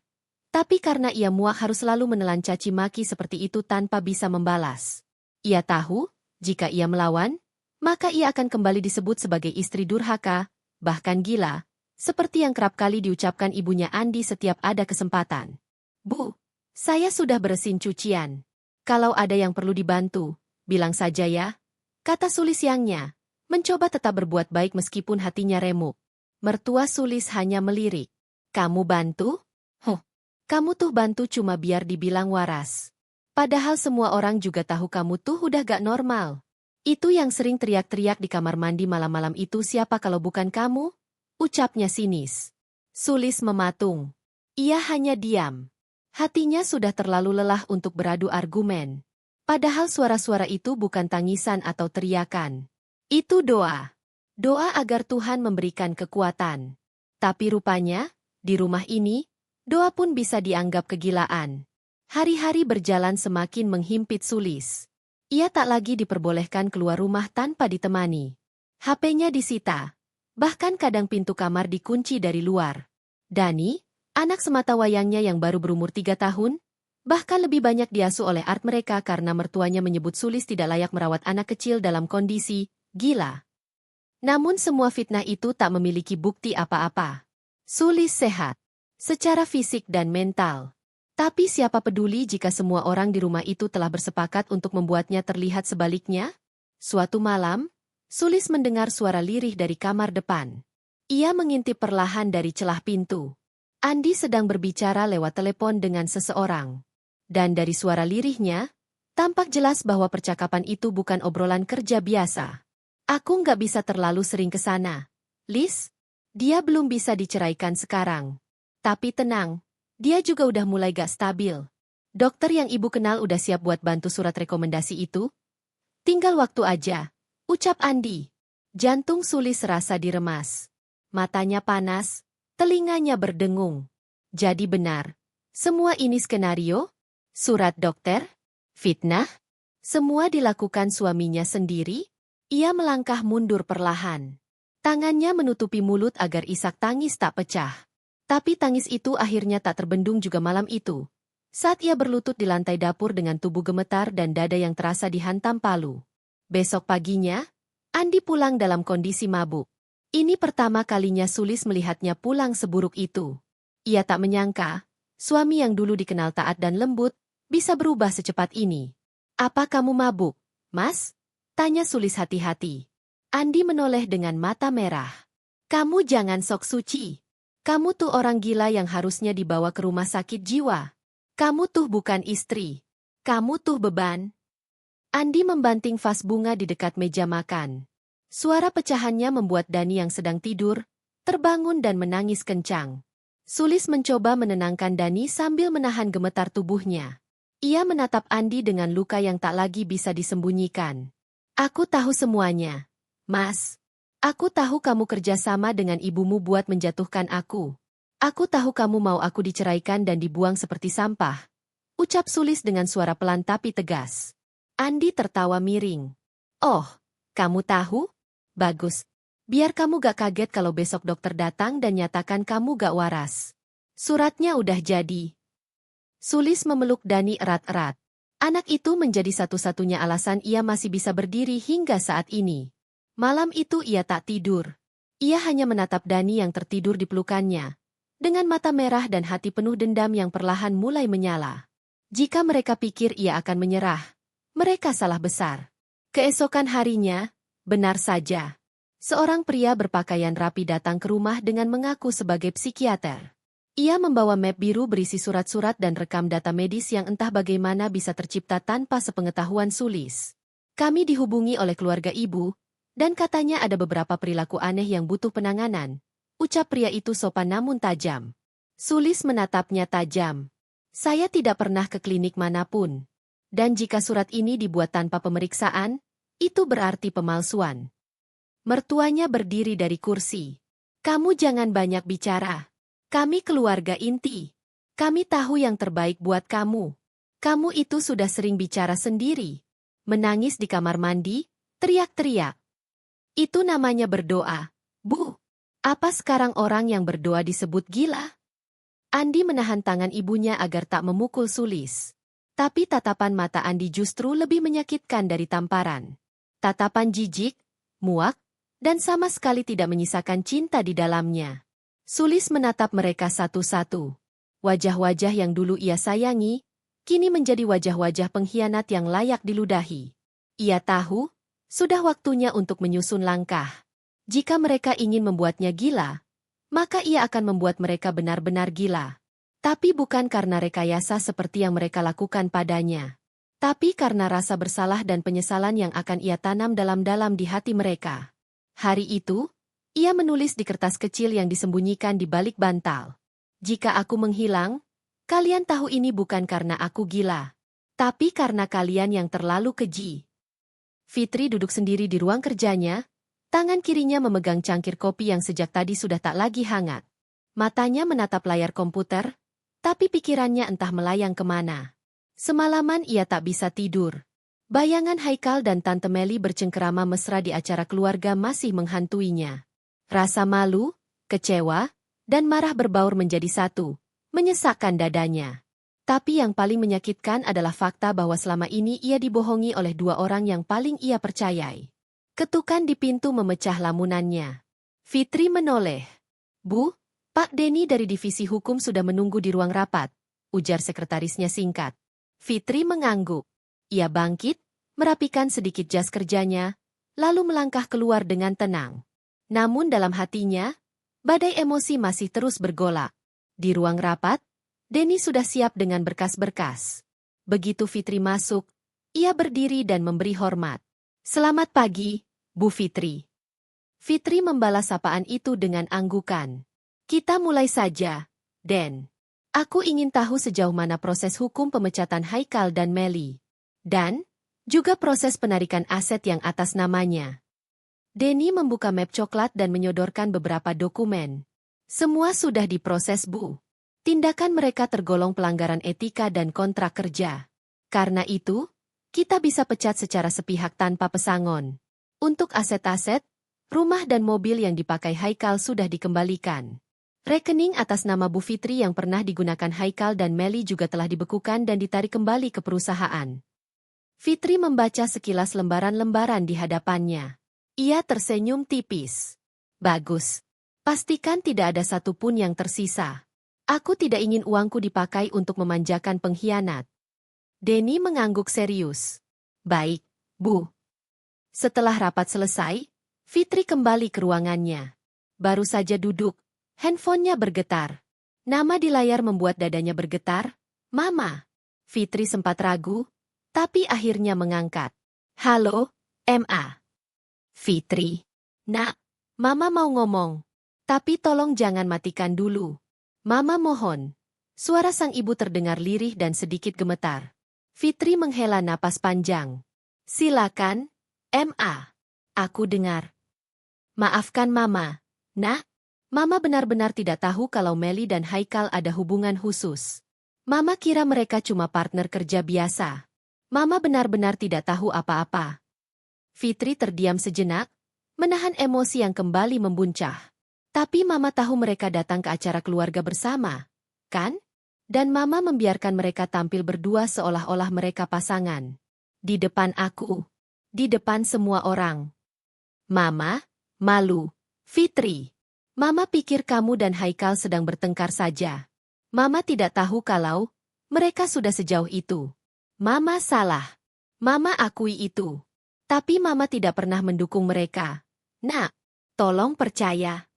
tapi karena ia muak harus selalu menelan caci maki seperti itu tanpa bisa membalas. Ia tahu, jika ia melawan, maka ia akan kembali disebut sebagai istri durhaka, bahkan gila, seperti yang kerap kali diucapkan ibunya Andi setiap ada kesempatan. Bu, saya sudah beresin cucian. Kalau ada yang perlu dibantu, bilang saja ya, kata Sulis yangnya, mencoba tetap berbuat baik meskipun hatinya remuk. Mertua Sulis hanya melirik. Kamu bantu? Kamu tuh bantu cuma biar dibilang waras. Padahal semua orang juga tahu kamu tuh udah gak normal. Itu yang sering teriak-teriak di kamar mandi malam-malam itu siapa kalau bukan kamu? Ucapnya sinis. Sulis mematung. Ia hanya diam. Hatinya sudah terlalu lelah untuk beradu argumen. Padahal suara-suara itu bukan tangisan atau teriakan. Itu doa. Doa agar Tuhan memberikan kekuatan. Tapi rupanya, di rumah ini, doa pun bisa dianggap kegilaan. Hari-hari berjalan semakin menghimpit Sulis. Ia tak lagi diperbolehkan keluar rumah tanpa ditemani. HP-nya disita. Bahkan kadang pintu kamar dikunci dari luar. Dani, anak sematawayangnya yang baru berumur 3 tahun, bahkan lebih banyak diasuh oleh Art mereka karena mertuanya menyebut Sulis tidak layak merawat anak kecil dalam kondisi gila. Namun semua fitnah itu tak memiliki bukti apa-apa. Sulis sehat, secara fisik dan mental. Tapi siapa peduli jika semua orang di rumah itu telah bersepakat untuk membuatnya terlihat sebaliknya? Suatu malam, Sulis mendengar suara lirih dari kamar depan. Ia mengintip perlahan dari celah pintu. Andi sedang berbicara lewat telepon dengan seseorang. Dan dari suara lirihnya, tampak jelas bahwa percakapan itu bukan obrolan kerja biasa. Aku nggak bisa terlalu sering ke sana. Liz, dia belum bisa diceraikan sekarang. Tapi tenang, dia juga udah mulai gak stabil. Dokter yang ibu kenal udah siap buat bantu surat rekomendasi itu. Tinggal waktu aja, ucap Andi. Jantung Sulis serasa diremas. Matanya panas, telinganya berdengung. Jadi benar, semua ini skenario? Surat dokter? Fitnah? Semua dilakukan suaminya sendiri? Ia melangkah mundur perlahan. Tangannya menutupi mulut agar isak tangis tak pecah. Tapi tangis itu akhirnya tak terbendung juga malam itu. Saat ia berlutut di lantai dapur dengan tubuh gemetar dan dada yang terasa dihantam palu. Besok paginya, Andi pulang dalam kondisi mabuk. Ini pertama kalinya Sulis melihatnya pulang seburuk itu. Ia tak menyangka, suami yang dulu dikenal taat dan lembut, bisa berubah secepat ini. Apa kamu mabuk, Mas? Tanya Sulis hati-hati. Andi menoleh dengan mata merah. Kamu jangan sok suci. Kamu tuh orang gila yang harusnya dibawa ke rumah sakit jiwa. Kamu tuh bukan istri. Kamu tuh beban. Andi membanting vas bunga di dekat meja makan. Suara pecahannya membuat Dani yang sedang tidur, terbangun dan menangis kencang. Sulis mencoba menenangkan Dani sambil menahan gemetar tubuhnya. Ia menatap Andi dengan luka yang tak lagi bisa disembunyikan. Aku tahu semuanya, Mas. Aku tahu kamu kerjasama dengan ibumu buat menjatuhkan aku. Aku tahu kamu mau aku diceraikan dan dibuang seperti sampah. Ucap Sulis dengan suara pelan tapi tegas. Andi tertawa miring. Oh, kamu tahu? Bagus. Biar kamu gak kaget kalau besok dokter datang dan nyatakan kamu gak waras. Suratnya udah jadi. Sulis memeluk Dani erat-erat. Anak itu menjadi satu-satunya alasan ia masih bisa berdiri hingga saat ini. Malam itu ia tak tidur. Ia hanya menatap Dani yang tertidur di pelukannya. Dengan mata merah dan hati penuh dendam yang perlahan mulai menyala. Jika mereka pikir ia akan menyerah, mereka salah besar. Keesokan harinya, benar saja. Seorang pria berpakaian rapi datang ke rumah dengan mengaku sebagai psikiater. Ia membawa map biru berisi surat-surat dan rekam data medis yang entah bagaimana bisa tercipta tanpa sepengetahuan Sulis. Kami dihubungi oleh keluarga ibu, dan katanya ada beberapa perilaku aneh yang butuh penanganan. Ucap pria itu sopan namun tajam. Sulis menatapnya tajam. Saya tidak pernah ke klinik manapun. Dan jika surat ini dibuat tanpa pemeriksaan, itu berarti pemalsuan. Mertuanya berdiri dari kursi. Kamu jangan banyak bicara. Kami keluarga inti. Kami tahu yang terbaik buat kamu. Kamu itu sudah sering bicara sendiri. Menangis di kamar mandi, teriak-teriak. Itu namanya berdoa, Bu. Apa sekarang orang yang berdoa disebut gila? Andi menahan tangan ibunya agar tak memukul Sulis. Tapi tatapan mata Andi justru lebih menyakitkan dari tamparan. Tatapan jijik, muak, dan sama sekali tidak menyisakan cinta di dalamnya. Sulis menatap mereka satu-satu. Wajah-wajah yang dulu ia sayangi, kini menjadi wajah-wajah pengkhianat yang layak diludahi. Ia tahu, sudah waktunya untuk menyusun langkah. Jika mereka ingin membuatnya gila, maka ia akan membuat mereka benar-benar gila. Tapi bukan karena rekayasa seperti yang mereka lakukan padanya. tapi karena rasa bersalah dan penyesalan yang akan ia tanam dalam-dalam di hati mereka. Hari itu, ia menulis di kertas kecil yang disembunyikan di balik bantal. Jika aku menghilang, kalian tahu ini bukan karena aku gila, tapi karena kalian yang terlalu keji. Fitri duduk sendiri di ruang kerjanya, tangan kirinya memegang cangkir kopi yang sejak tadi sudah tak lagi hangat. Matanya menatap layar komputer, tapi pikirannya entah melayang kemana. Semalaman ia tak bisa tidur. Bayangan Haikal dan Tante Meli bercengkerama mesra di acara keluarga masih menghantuinya. Rasa malu, kecewa, dan marah berbaur menjadi satu, menyesakkan dadanya. Tapi yang paling menyakitkan adalah fakta bahwa selama ini ia dibohongi oleh dua orang yang paling ia percayai. Ketukan di pintu memecah lamunannya. Fitri menoleh. "Bu, Pak Denny dari Divisi Hukum sudah menunggu di ruang rapat," ujar sekretarisnya singkat. Fitri mengangguk. Ia bangkit, merapikan sedikit jas kerjanya, lalu melangkah keluar dengan tenang. Namun dalam hatinya, badai emosi masih terus bergolak. Di ruang rapat, Denny sudah siap dengan berkas-berkas. Begitu Fitri masuk, ia berdiri dan memberi hormat. "Selamat pagi, Bu Fitri." Fitri membalas sapaan itu dengan anggukan. "Kita mulai saja, Den. Aku ingin tahu sejauh mana proses hukum pemecatan Haikal dan Meli. Dan juga proses penarikan aset yang atas namanya." Denny membuka map coklat dan menyodorkan beberapa dokumen. "Semua sudah diproses, Bu. Tindakan mereka tergolong pelanggaran etika dan kontrak kerja. Karena itu, kita bisa pecat secara sepihak tanpa pesangon. Untuk aset-aset, rumah dan mobil yang dipakai Haikal sudah dikembalikan. Rekening atas nama Bu Fitri yang pernah digunakan Haikal dan Meli juga telah dibekukan dan ditarik kembali ke perusahaan." Fitri membaca sekilas lembaran-lembaran di hadapannya. Ia tersenyum tipis. "Bagus. Pastikan tidak ada satupun yang tersisa. Aku tidak ingin uangku dipakai untuk memanjakan pengkhianat." Denny mengangguk serius. "Baik, Bu." Setelah rapat selesai, Fitri kembali ke ruangannya. Baru saja duduk, handphonenya bergetar. Nama di layar membuat dadanya bergetar. "Mama." Fitri sempat ragu, tapi akhirnya mengangkat. "Halo, Ma." "Fitri." "Nak, Mama mau ngomong. Tapi tolong jangan matikan dulu. Mama mohon." Suara sang ibu terdengar lirih dan sedikit gemetar. Fitri menghela napas panjang. "Silakan, Ma. Aku dengar." "Maafkan Mama, Nak. Mama benar-benar tidak tahu kalau Meli dan Haikal ada hubungan khusus. Mama kira mereka cuma partner kerja biasa. Mama benar-benar tidak tahu apa-apa." Fitri terdiam sejenak, menahan emosi yang kembali membuncah. "Tapi Mama tahu mereka datang ke acara keluarga bersama, kan? Dan Mama membiarkan mereka tampil berdua seolah-olah mereka pasangan. Di depan aku. Di depan semua orang. Mama, malu. Fitri. Mama pikir kamu dan Haikal sedang bertengkar saja. Mama tidak tahu kalau mereka sudah sejauh itu. Mama salah. Mama akui itu. Tapi Mama tidak pernah mendukung mereka. Nak, tolong percaya."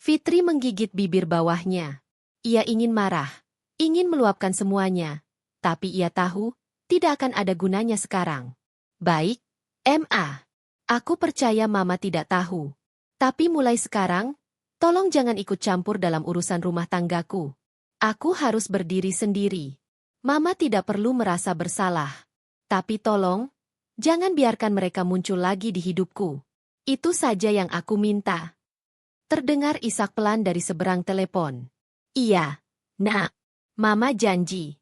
Fitri menggigit bibir bawahnya. Ia ingin marah, ingin meluapkan semuanya. Tapi ia tahu, tidak akan ada gunanya sekarang. "Baik, Ma. Aku percaya Mama tidak tahu. Tapi mulai sekarang, tolong jangan ikut campur dalam urusan rumah tanggaku. Aku harus berdiri sendiri. Mama tidak perlu merasa bersalah. Tapi tolong, jangan biarkan mereka muncul lagi di hidupku. Itu saja yang aku minta." Terdengar isak pelan dari seberang telepon. "Iya, Nak. Mama janji."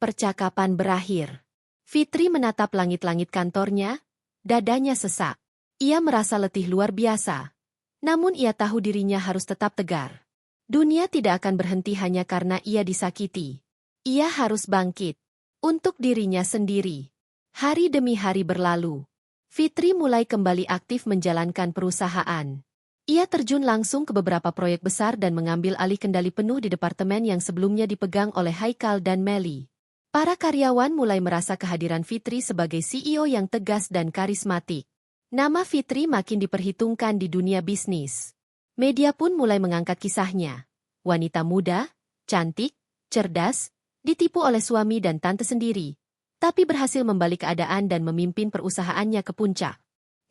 Percakapan berakhir. Fitri menatap langit-langit kantornya, dadanya sesak. Ia merasa letih luar biasa. Namun ia tahu dirinya harus tetap tegar. Dunia tidak akan berhenti hanya karena ia disakiti. Ia harus bangkit. Untuk dirinya sendiri. Hari demi hari berlalu. Fitri mulai kembali aktif menjalankan perusahaan. Ia terjun langsung ke beberapa proyek besar dan mengambil alih kendali penuh di departemen yang sebelumnya dipegang oleh Haikal dan Meli. Para karyawan mulai merasa kehadiran Fitri sebagai CEO yang tegas dan karismatik. Nama Fitri makin diperhitungkan di dunia bisnis. Media pun mulai mengangkat kisahnya. Wanita muda, cantik, cerdas, ditipu oleh suami dan tante sendiri. tapi berhasil membalik keadaan dan memimpin perusahaannya ke puncak.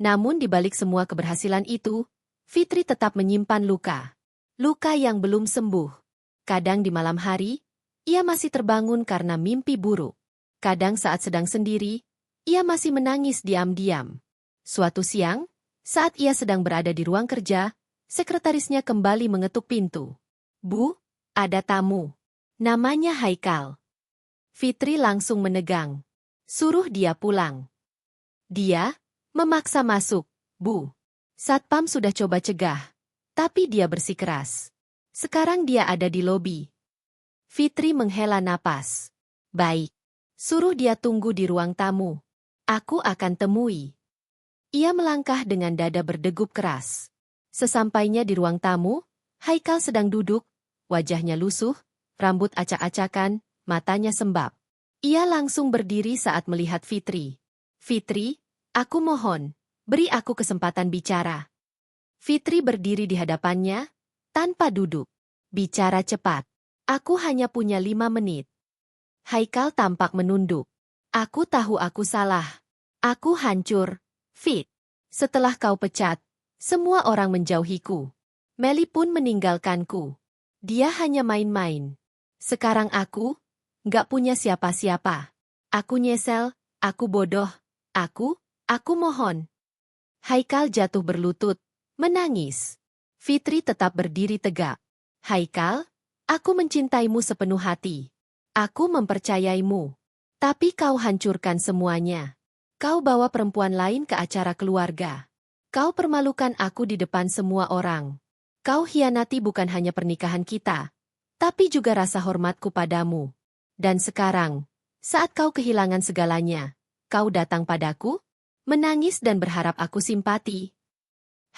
Namun di balik semua keberhasilan itu, Fitri tetap menyimpan luka. Luka yang belum sembuh. Kadang di malam hari, ia masih terbangun karena mimpi buruk. Kadang saat sedang sendiri, ia masih menangis diam-diam. Suatu siang, saat ia sedang berada di ruang kerja, sekretarisnya kembali mengetuk pintu. "Bu, ada tamu. Namanya Haikal." Fitri langsung menegang. "Suruh dia pulang." "Dia memaksa masuk, Bu. Satpam sudah coba cegah, tapi dia bersikeras. Sekarang dia ada di lobi." Fitri menghela napas. "Baik, suruh dia tunggu di ruang tamu. Aku akan temui." Ia melangkah dengan dada berdegup keras. Sesampainya di ruang tamu, Haikal sedang duduk, wajahnya lusuh, rambut acak-acakan, matanya sembab. Ia langsung berdiri saat melihat Fitri. "Fitri, aku mohon, beri aku kesempatan bicara." Fitri berdiri di hadapannya, tanpa duduk. "Bicara cepat. Aku hanya punya 5 menit." Haikal tampak menunduk. "Aku tahu aku salah. Aku hancur, Fit. Setelah kau pecat, semua orang menjauhiku. Meli pun meninggalkanku. Dia hanya main-main. Sekarang aku nggak punya siapa-siapa. Aku nyesel, aku bodoh, aku mohon." Haikal jatuh berlutut, menangis. Fitri tetap berdiri tegak. "Haikal, aku mencintaimu sepenuh hati. Aku mempercayaimu. Tapi kau hancurkan semuanya. Kau bawa perempuan lain ke acara keluarga. Kau permalukan aku di depan semua orang. Kau hianati bukan hanya pernikahan kita, tapi juga rasa hormatku padamu. Dan sekarang, saat kau kehilangan segalanya, kau datang padaku, menangis dan berharap aku simpati."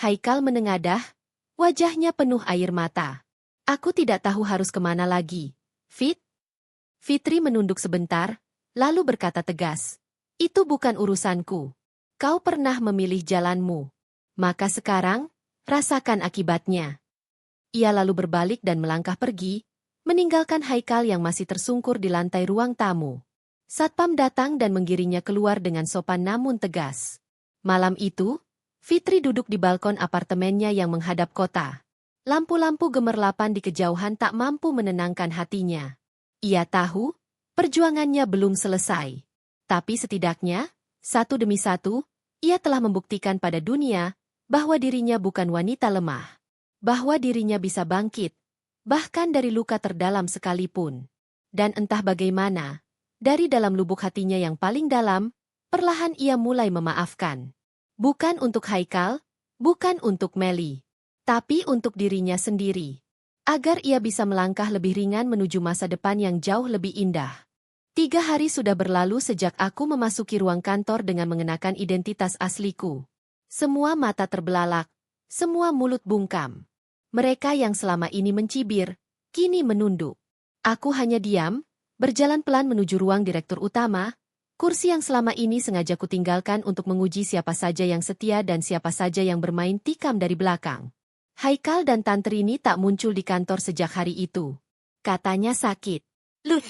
Haikal menengadah, wajahnya penuh air mata. "Aku tidak tahu harus kemana lagi, Fit." Fitri menunduk sebentar, lalu berkata tegas, "Itu bukan urusanku. Kau pernah memilih jalanmu. Maka sekarang, rasakan akibatnya." Ia lalu berbalik dan melangkah pergi, meninggalkan Haikal yang masih tersungkur di lantai ruang tamu. Satpam datang dan menggiringnya keluar dengan sopan namun tegas. Malam itu, Fitri duduk di balkon apartemennya yang menghadap kota. Lampu-lampu gemerlapan di kejauhan tak mampu menenangkan hatinya. Ia tahu, perjuangannya belum selesai. Tapi setidaknya, satu demi satu, ia telah membuktikan pada dunia bahwa dirinya bukan wanita lemah. Bahwa dirinya bisa bangkit, bahkan dari luka terdalam sekalipun. Dan entah bagaimana, dari dalam lubuk hatinya yang paling dalam, perlahan ia mulai memaafkan. Bukan untuk Haikal, bukan untuk Meli, tapi untuk dirinya sendiri. Agar ia bisa melangkah lebih ringan menuju masa depan yang jauh lebih indah. 3 hari sudah berlalu sejak aku memasuki ruang kantor dengan mengenakan identitas asliku. Semua mata terbelalak, semua mulut bungkam. Mereka yang selama ini mencibir, kini menunduk. Aku hanya diam, berjalan pelan menuju ruang direktur utama, kursi yang selama ini sengaja kutinggalkan untuk menguji siapa saja yang setia dan siapa saja yang bermain tikam dari belakang. Haikal dan Tante Rini tak muncul di kantor sejak hari itu. Katanya sakit. "Luh,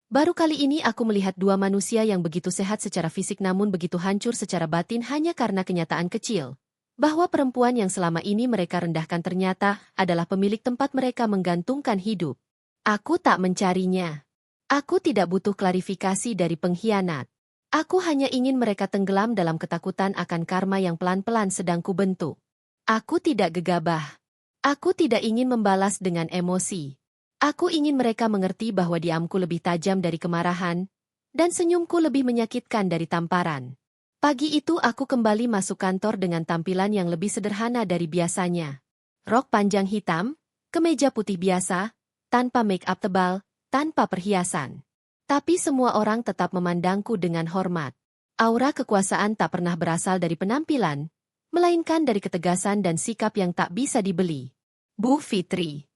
baru kali ini aku melihat 2 manusia yang begitu sehat secara fisik namun begitu hancur secara batin hanya karena kenyataan kecil. Bahwa perempuan yang selama ini mereka rendahkan ternyata adalah pemilik tempat mereka menggantungkan hidup. Aku tak mencarinya. Aku tidak butuh klarifikasi dari pengkhianat. Aku hanya ingin mereka tenggelam dalam ketakutan akan karma yang pelan-pelan sedang kubentuk. Aku tidak gegabah. Aku tidak ingin membalas dengan emosi. Aku ingin mereka mengerti bahwa diamku lebih tajam dari kemarahan, dan senyumku lebih menyakitkan dari tamparan. Pagi itu aku kembali masuk kantor dengan tampilan yang lebih sederhana dari biasanya. Rok panjang hitam, kemeja putih biasa, tanpa make-up tebal, tanpa perhiasan. Tapi semua orang tetap memandangku dengan hormat. Aura kekuasaan tak pernah berasal dari penampilan, melainkan dari ketegasan dan sikap yang tak bisa dibeli. "Bu Fitri."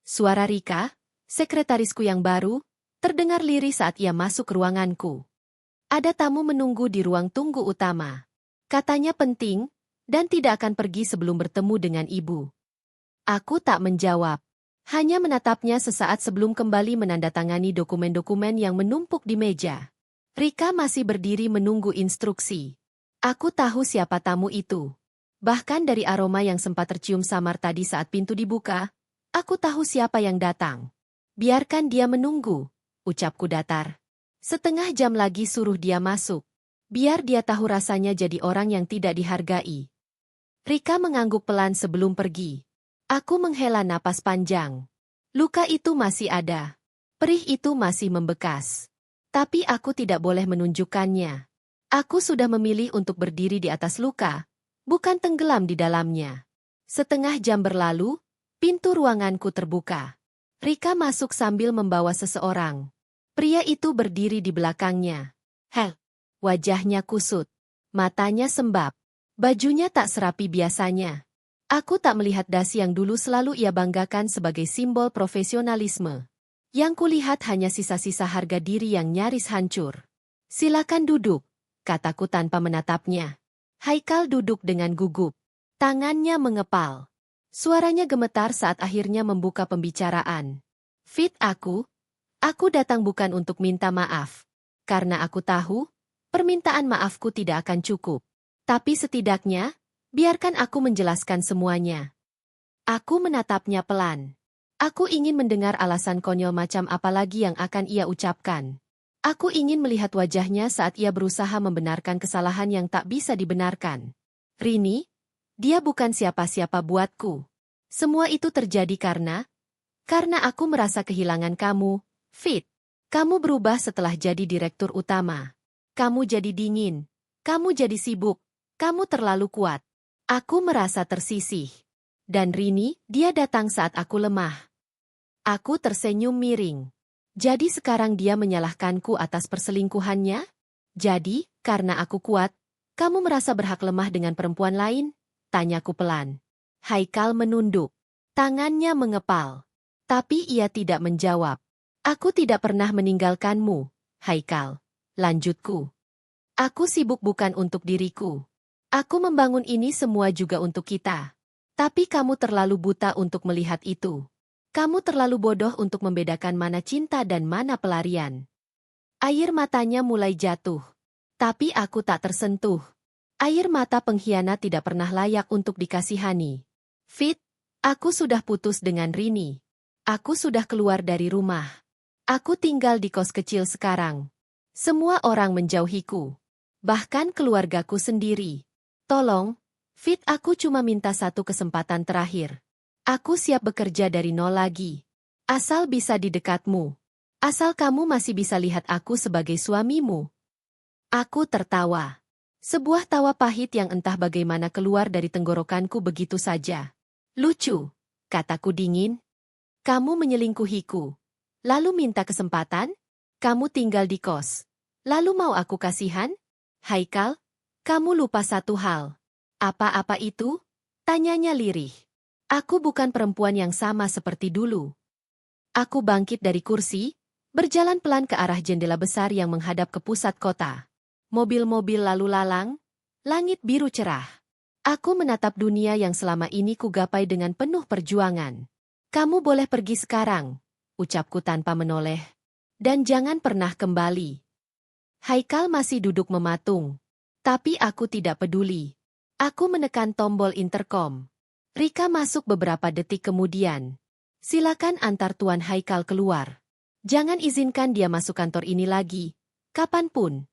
Suara Rika, sekretarisku yang baru, terdengar lirih saat ia masuk ke ruanganku. "Ada tamu menunggu di ruang tunggu utama. Katanya penting, dan tidak akan pergi sebelum bertemu dengan ibu." Aku tak menjawab. Hanya menatapnya sesaat sebelum kembali menandatangani dokumen-dokumen yang menumpuk di meja. Rika masih berdiri menunggu instruksi. Aku tahu siapa tamu itu. Bahkan dari aroma yang sempat tercium samar tadi saat pintu dibuka, aku tahu siapa yang datang. Biarkan dia menunggu, ucapku datar. Setengah jam lagi suruh dia masuk. Biar dia tahu rasanya jadi orang yang tidak dihargai. Rika mengangguk pelan sebelum pergi. Aku menghela napas panjang. Luka itu masih ada. Perih itu masih membekas. Tapi aku tidak boleh menunjukkannya. Aku sudah memilih untuk berdiri di atas luka, bukan tenggelam di dalamnya. Setengah jam berlalu, pintu ruanganku terbuka. Rika masuk sambil membawa seseorang. Pria itu berdiri di belakangnya. Hel. Wajahnya kusut. Matanya sembab. Bajunya tak serapi biasanya. Aku tak melihat dasi yang dulu selalu ia banggakan sebagai simbol profesionalisme. Yang kulihat hanya sisa-sisa harga diri yang nyaris hancur. Silakan duduk, kataku tanpa menatapnya. Haikal duduk dengan gugup. Tangannya mengepal. Suaranya gemetar saat akhirnya membuka pembicaraan. Fit aku datang bukan untuk minta maaf. Karena aku tahu, permintaan maafku tidak akan cukup. Tapi setidaknya, biarkan aku menjelaskan semuanya. Aku menatapnya pelan. Aku ingin mendengar alasan konyol macam apa lagi yang akan ia ucapkan. Aku ingin melihat wajahnya saat ia berusaha membenarkan kesalahan yang tak bisa dibenarkan. Rini, dia bukan siapa-siapa buatku. Semua itu terjadi karena aku merasa kehilangan kamu, Fit. Kamu berubah setelah jadi direktur utama. Kamu jadi dingin. Kamu jadi sibuk. Kamu terlalu kuat. Aku merasa tersisih. Dan Rini, dia datang saat aku lemah. Aku tersenyum miring. Jadi sekarang dia menyalahkanku atas perselingkuhannya? Jadi, karena aku kuat, kamu merasa berhak lemah dengan perempuan lain? Tanyaku pelan. Haikal menunduk. Tangannya mengepal. Tapi ia tidak menjawab. Aku tidak pernah meninggalkanmu, Haikal. Lanjutku. Aku sibuk bukan untuk diriku. Aku membangun ini semua juga untuk kita. Tapi kamu terlalu buta untuk melihat itu. Kamu terlalu bodoh untuk membedakan mana cinta dan mana pelarian. Air matanya mulai jatuh. Tapi aku tak tersentuh. Air mata pengkhianat tidak pernah layak untuk dikasihani. Fit, aku sudah putus dengan Rini. Aku sudah keluar dari rumah. Aku tinggal di kos kecil sekarang. Semua orang menjauhiku. Bahkan keluargaku sendiri. Tolong, Fit, aku cuma minta satu kesempatan terakhir. Aku siap bekerja dari nol lagi. Asal bisa di dekatmu. Asal kamu masih bisa lihat aku sebagai suamimu. Aku tertawa. Sebuah tawa pahit yang entah bagaimana keluar dari tenggorokanku begitu saja. Lucu, kataku dingin. Kamu menyelingkuhiku. Lalu minta kesempatan? Kamu tinggal di kos. Lalu mau aku kasihan? Haikal, kamu lupa satu hal. Apa-apa itu? Tanyanya lirih. Aku bukan perempuan yang sama seperti dulu. Aku bangkit dari kursi, berjalan pelan ke arah jendela besar yang menghadap ke pusat kota. Mobil-mobil lalu lalang, langit biru cerah. Aku menatap dunia yang selama ini kugapai dengan penuh perjuangan. Kamu boleh pergi sekarang, ucapku tanpa menoleh. Dan jangan pernah kembali. Haikal masih duduk mematung. Tapi aku tidak peduli. Aku menekan tombol interkom. Rika masuk beberapa detik kemudian. Silakan antar Tuan Haikal keluar. Jangan izinkan dia masuk kantor ini lagi. Kapanpun.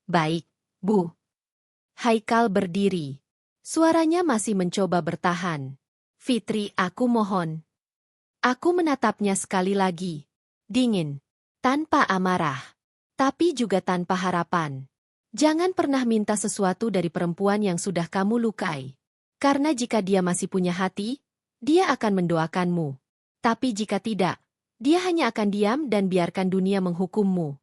Baik, Bu. Haikal berdiri. Suaranya masih mencoba bertahan. Fitri, aku mohon. Aku menatapnya sekali lagi. Dingin. Tanpa amarah. Tapi juga tanpa harapan. Jangan pernah minta sesuatu dari perempuan yang sudah kamu lukai. Karena jika dia masih punya hati, dia akan mendoakanmu. Tapi jika tidak, dia hanya akan diam dan biarkan dunia menghukummu.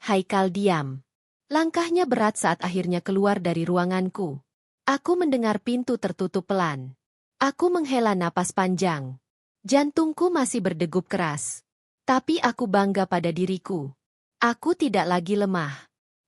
Haikal diam. Langkahnya berat saat akhirnya keluar dari ruanganku. Aku mendengar pintu tertutup pelan. Aku menghela napas panjang. Jantungku masih berdegup keras. Tapi aku bangga pada diriku. Aku tidak lagi lemah.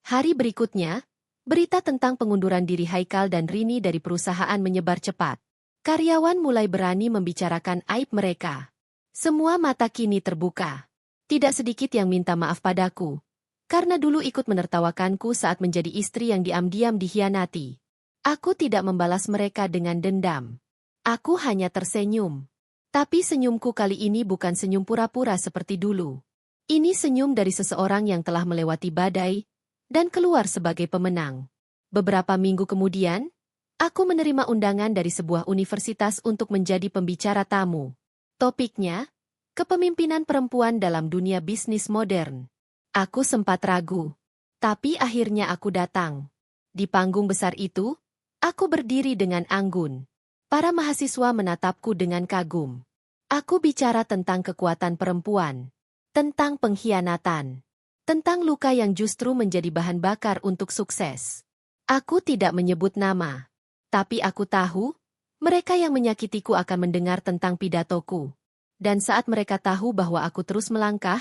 Hari berikutnya, berita tentang pengunduran diri Haikal dan Rini dari perusahaan menyebar cepat. Karyawan mulai berani membicarakan aib mereka. Semua mata kini terbuka. Tidak sedikit yang minta maaf padaku. Karena dulu ikut menertawakanku saat menjadi istri yang diam-diam dikhianati. Aku tidak membalas mereka dengan dendam. Aku hanya tersenyum. Tapi senyumku kali ini bukan senyum pura-pura seperti dulu. Ini senyum dari seseorang yang telah melewati badai dan keluar sebagai pemenang. Beberapa minggu kemudian, aku menerima undangan dari sebuah universitas untuk menjadi pembicara tamu. Topiknya, kepemimpinan perempuan dalam dunia bisnis modern. Aku sempat ragu. Tapi akhirnya aku datang. Di panggung besar itu, aku berdiri dengan anggun. Para mahasiswa menatapku dengan kagum. Aku bicara tentang kekuatan perempuan, tentang pengkhianatan, tentang luka yang justru menjadi bahan bakar untuk sukses. Aku tidak menyebut nama. Tapi aku tahu, mereka yang menyakitiku akan mendengar tentang pidatoku. Dan saat mereka tahu bahwa aku terus melangkah,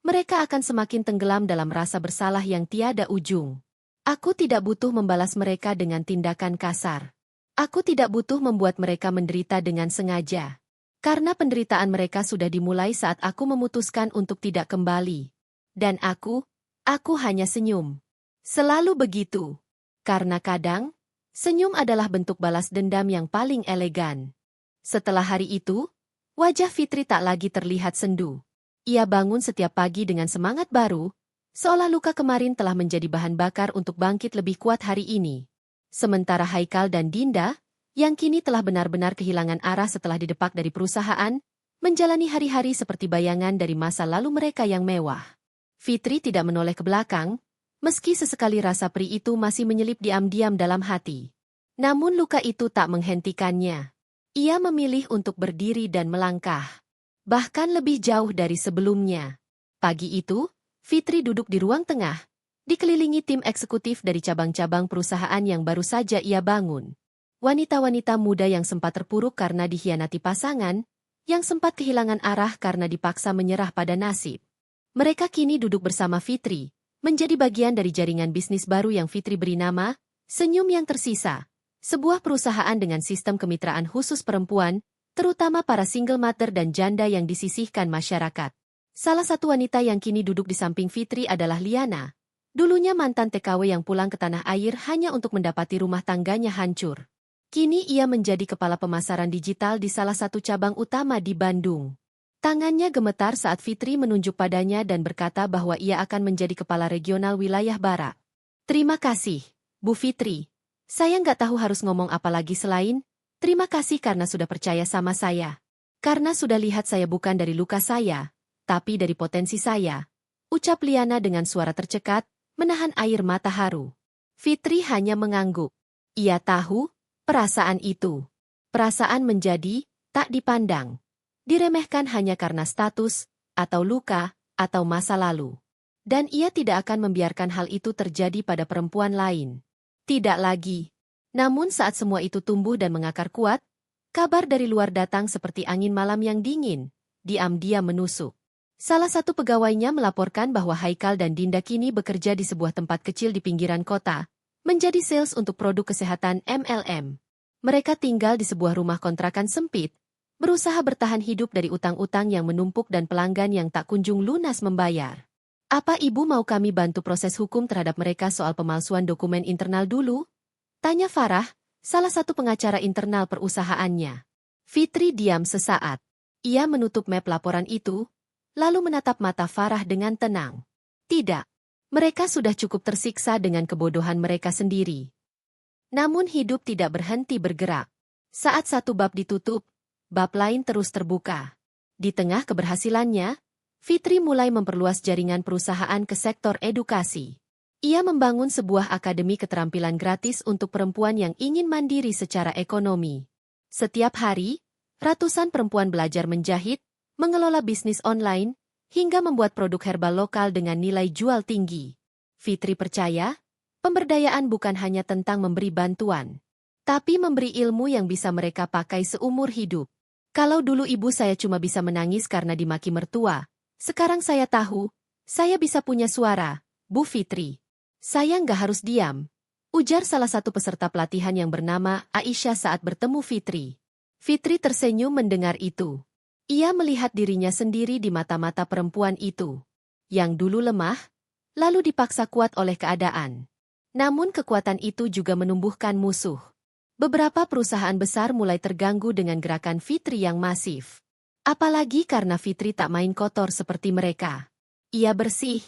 mereka akan semakin tenggelam dalam rasa bersalah yang tiada ujung. Aku tidak butuh membalas mereka dengan tindakan kasar. Aku tidak butuh membuat mereka menderita dengan sengaja. Karena penderitaan mereka sudah dimulai saat aku memutuskan untuk tidak kembali. Dan aku hanya senyum. Selalu begitu. Karena kadang, senyum adalah bentuk balas dendam yang paling elegan. Setelah hari itu, wajah Fitri tak lagi terlihat sendu. Ia bangun setiap pagi dengan semangat baru, seolah luka kemarin telah menjadi bahan bakar untuk bangkit lebih kuat hari ini. Sementara Haikal dan Dinda, yang kini telah benar-benar kehilangan arah setelah didepak dari perusahaan, menjalani hari-hari seperti bayangan dari masa lalu mereka yang mewah. Fitri tidak menoleh ke belakang, meski sesekali rasa perih itu masih menyelip diam-diam dalam hati. Namun luka itu tak menghentikannya. Ia memilih untuk berdiri dan melangkah. Bahkan lebih jauh dari sebelumnya. Pagi itu, Fitri duduk di ruang tengah, dikelilingi tim eksekutif dari cabang-cabang perusahaan yang baru saja ia bangun. Wanita-wanita muda yang sempat terpuruk karena dikhianati pasangan, yang sempat kehilangan arah karena dipaksa menyerah pada nasib. Mereka kini duduk bersama Fitri, menjadi bagian dari jaringan bisnis baru yang Fitri beri nama, Senyum yang Tersisa, sebuah perusahaan dengan sistem kemitraan khusus perempuan, terutama para single mother dan janda yang disisihkan masyarakat. Salah satu wanita yang kini duduk di samping Fitri adalah Liana. Dulunya mantan TKW yang pulang ke tanah air hanya untuk mendapati rumah tangganya hancur. Kini ia menjadi kepala pemasaran digital di salah satu cabang utama di Bandung. Tangannya gemetar saat Fitri menunjuk padanya dan berkata bahwa ia akan menjadi kepala regional wilayah Barat. Terima kasih, Bu Fitri. Saya nggak tahu harus ngomong apa lagi selain, terima kasih karena sudah percaya sama saya. Karena sudah lihat saya bukan dari luka saya, tapi dari potensi saya. Ucap Liana dengan suara tercekat, menahan air mata haru. Fitri hanya mengangguk. Ia tahu, perasaan itu. Perasaan menjadi, tak dipandang. Diremehkan hanya karena status, atau luka, atau masa lalu. Dan ia tidak akan membiarkan hal itu terjadi pada perempuan lain. Tidak lagi. Namun saat semua itu tumbuh dan mengakar kuat, kabar dari luar datang seperti angin malam yang dingin, diam-diam menusuk. Salah satu pegawainya melaporkan bahwa Haikal dan Dinda kini bekerja di sebuah tempat kecil di pinggiran kota, menjadi sales untuk produk kesehatan MLM. Mereka tinggal di sebuah rumah kontrakan sempit, berusaha bertahan hidup dari utang-utang yang menumpuk dan pelanggan yang tak kunjung lunas membayar. Apa ibu mau kami bantu proses hukum terhadap mereka soal pemalsuan dokumen internal dulu? Tanya Farah, salah satu pengacara internal perusahaannya. Fitri diam sesaat. Ia menutup map laporan itu, lalu menatap mata Farah dengan tenang. Tidak. Mereka sudah cukup tersiksa dengan kebodohan mereka sendiri. Namun hidup tidak berhenti bergerak. Saat satu bab ditutup, bab lain terus terbuka. Di tengah keberhasilannya, Fitri mulai memperluas jaringan perusahaan ke sektor edukasi. Ia membangun sebuah akademi keterampilan gratis untuk perempuan yang ingin mandiri secara ekonomi. Setiap hari, ratusan perempuan belajar menjahit, mengelola bisnis online, hingga membuat produk herbal lokal dengan nilai jual tinggi. Fitri percaya, pemberdayaan bukan hanya tentang memberi bantuan, tapi memberi ilmu yang bisa mereka pakai seumur hidup. Kalau dulu ibu saya cuma bisa menangis karena dimaki mertua, sekarang saya tahu, saya bisa punya suara, Bu Fitri. Saya nggak harus diam, ujar salah satu peserta pelatihan yang bernama Aisyah saat bertemu Fitri. Fitri tersenyum mendengar itu. Ia melihat dirinya sendiri di mata-mata perempuan itu. Yang dulu lemah, lalu dipaksa kuat oleh keadaan. Namun kekuatan itu juga menumbuhkan musuh. Beberapa perusahaan besar mulai terganggu dengan gerakan Fitri yang masif. Apalagi karena Fitri tak main kotor seperti mereka. Ia bersih,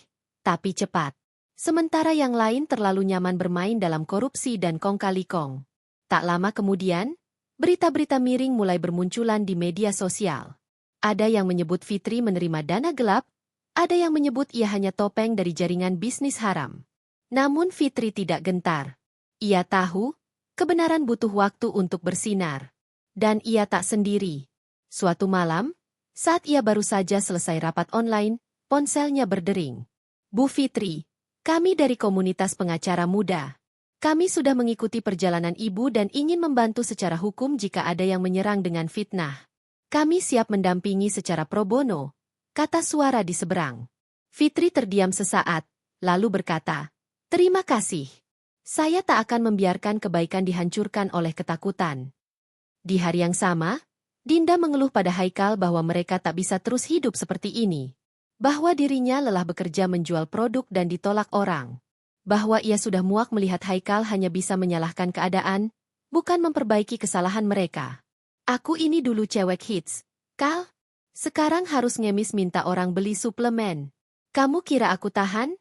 tapi cepat. Sementara yang lain terlalu nyaman bermain dalam korupsi dan kong kali kong. Tak lama kemudian, berita-berita miring mulai bermunculan di media sosial. Ada yang menyebut Fitri menerima dana gelap, ada yang menyebut ia hanya topeng dari jaringan bisnis haram. Namun Fitri tidak gentar. Ia tahu, kebenaran butuh waktu untuk bersinar. Dan ia tak sendiri. Suatu malam, saat ia baru saja selesai rapat online, ponselnya berdering. Bu Fitri, kami dari komunitas pengacara muda. Kami sudah mengikuti perjalanan ibu dan ingin membantu secara hukum jika ada yang menyerang dengan fitnah. Kami siap mendampingi secara pro bono, kata suara di seberang. Fitri terdiam sesaat, lalu berkata, "Terima kasih. Saya tak akan membiarkan kebaikan dihancurkan oleh ketakutan." Di hari yang sama, Dinda mengeluh pada Haikal bahwa mereka tak bisa terus hidup seperti ini. Bahwa dirinya lelah bekerja menjual produk dan ditolak orang. Bahwa ia sudah muak melihat Haikal hanya bisa menyalahkan keadaan, bukan memperbaiki kesalahan mereka. "Aku ini dulu cewek hits, Kal. Sekarang harus ngemis minta orang beli suplemen. Kamu kira aku tahan?"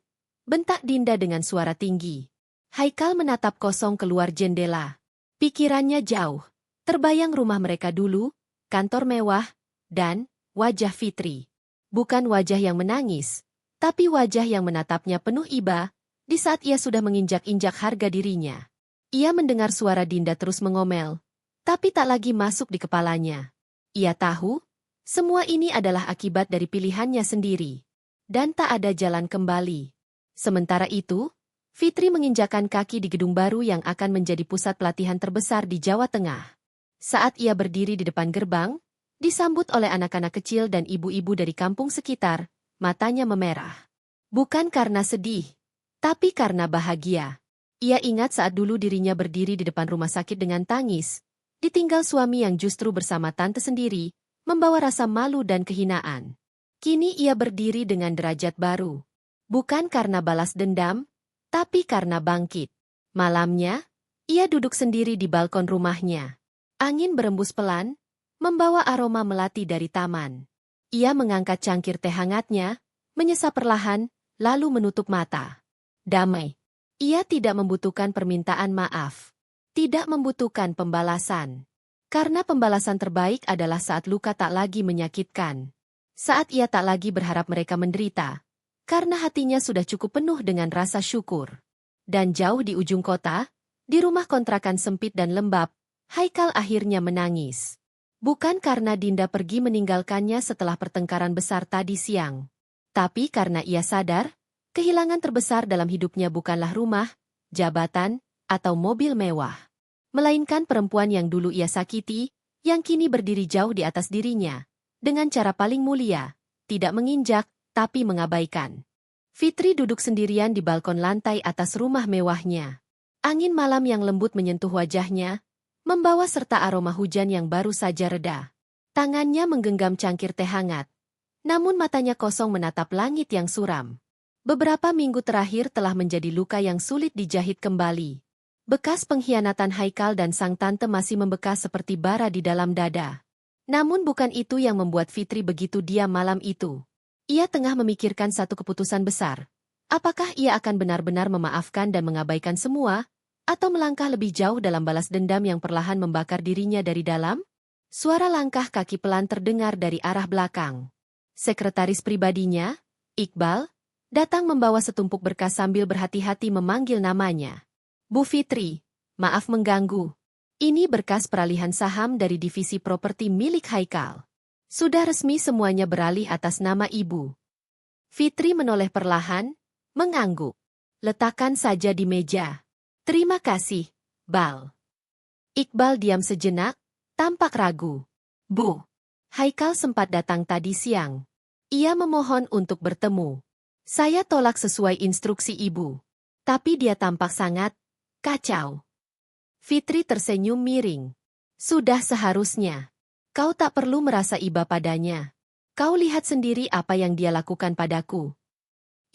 bentak Dinda dengan suara tinggi. Haikal menatap kosong keluar jendela. Pikirannya jauh. Terbayang rumah mereka dulu, kantor mewah, dan wajah Fitri. Bukan wajah yang menangis, tapi wajah yang menatapnya penuh iba, di saat ia sudah menginjak-injak harga dirinya. Ia mendengar suara Dinda terus mengomel, tapi tak lagi masuk di kepalanya. Ia tahu, semua ini adalah akibat dari pilihannya sendiri. Dan tak ada jalan kembali. Sementara itu, Fitri menginjakan kaki di gedung baru yang akan menjadi pusat pelatihan terbesar di Jawa Tengah. Saat ia berdiri di depan gerbang, disambut oleh anak-anak kecil dan ibu-ibu dari kampung sekitar, matanya memerah. Bukan karena sedih, tapi karena bahagia. Ia ingat saat dulu dirinya berdiri di depan rumah sakit dengan tangis, ditinggal suami yang justru bersama tante sendiri, membawa rasa malu dan kehinaan. Kini ia berdiri dengan derajat baru. Bukan karena balas dendam, tapi karena bangkit. Malamnya, ia duduk sendiri di balkon rumahnya. Angin berembus pelan, membawa aroma melati dari taman. Ia mengangkat cangkir teh hangatnya, menyesap perlahan, lalu menutup mata. Damai. Ia tidak membutuhkan permintaan maaf. Tidak membutuhkan pembalasan. Karena pembalasan terbaik adalah saat luka tak lagi menyakitkan. Saat ia tak lagi berharap mereka menderita. Karena hatinya sudah cukup penuh dengan rasa syukur. Dan jauh di ujung kota, di rumah kontrakan sempit dan lembab, Haikal akhirnya menangis. Bukan karena Dinda pergi meninggalkannya setelah pertengkaran besar tadi siang. Tapi karena ia sadar, kehilangan terbesar dalam hidupnya bukanlah rumah, jabatan, atau mobil mewah. Melainkan perempuan yang dulu ia sakiti, yang kini berdiri jauh di atas dirinya. Dengan cara paling mulia, tidak menginjak, tapi mengabaikan. Fitri duduk sendirian di balkon lantai atas rumah mewahnya. Angin malam yang lembut menyentuh wajahnya, membawa serta aroma hujan yang baru saja reda. Tangannya menggenggam cangkir teh hangat. Namun matanya kosong menatap langit yang suram. Beberapa minggu terakhir telah menjadi luka yang sulit dijahit kembali. Bekas pengkhianatan Haikal dan sang tante masih membekas seperti bara di dalam dada. Namun bukan itu yang membuat Fitri begitu diam malam itu. Ia tengah memikirkan satu keputusan besar. Apakah ia akan benar-benar memaafkan dan mengabaikan semua? Atau melangkah lebih jauh dalam balas dendam yang perlahan membakar dirinya dari dalam? Suara langkah kaki pelan terdengar dari arah belakang. Sekretaris pribadinya, Iqbal, datang membawa setumpuk berkas sambil berhati-hati memanggil namanya. "Bu Fitri, maaf mengganggu. Ini berkas peralihan saham dari divisi properti milik Haikal. Sudah resmi semuanya beralih atas nama ibu." Fitri menoleh perlahan, mengangguk. "Letakkan saja di meja." "Terima kasih, Bal." Iqbal diam sejenak, tampak ragu. "Bu, Haikal sempat datang tadi siang. Ia memohon untuk bertemu. Saya tolak sesuai instruksi ibu. Tapi dia tampak sangat kacau." Fitri tersenyum miring. "Sudah seharusnya. Kau tak perlu merasa iba padanya. Kau lihat sendiri apa yang dia lakukan padaku."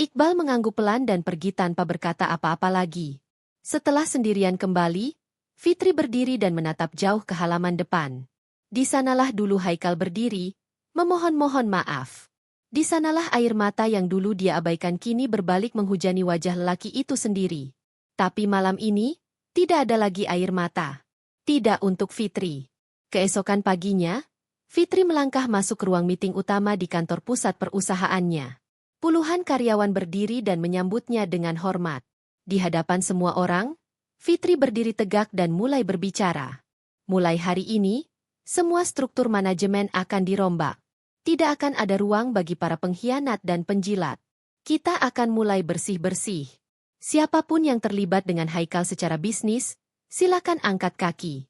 Iqbal mengangguk pelan dan pergi tanpa berkata apa-apa lagi. Setelah sendirian kembali, Fitri berdiri dan menatap jauh ke halaman depan. Di sanalah dulu Haikal berdiri, memohon-mohon maaf. Di sanalah air mata yang dulu dia abaikan kini berbalik menghujani wajah lelaki itu sendiri. Tapi malam ini, tidak ada lagi air mata. Tidak untuk Fitri. Keesokan paginya, Fitri melangkah masuk ke ruang meeting utama di kantor pusat perusahaannya. Puluhan karyawan berdiri dan menyambutnya dengan hormat. Di hadapan semua orang, Fitri berdiri tegak dan mulai berbicara. Mulai hari ini, semua struktur manajemen akan dirombak. Tidak akan ada ruang bagi para pengkhianat dan penjilat. Kita akan mulai bersih-bersih. Siapapun yang terlibat dengan Haikal secara bisnis, silakan angkat kaki.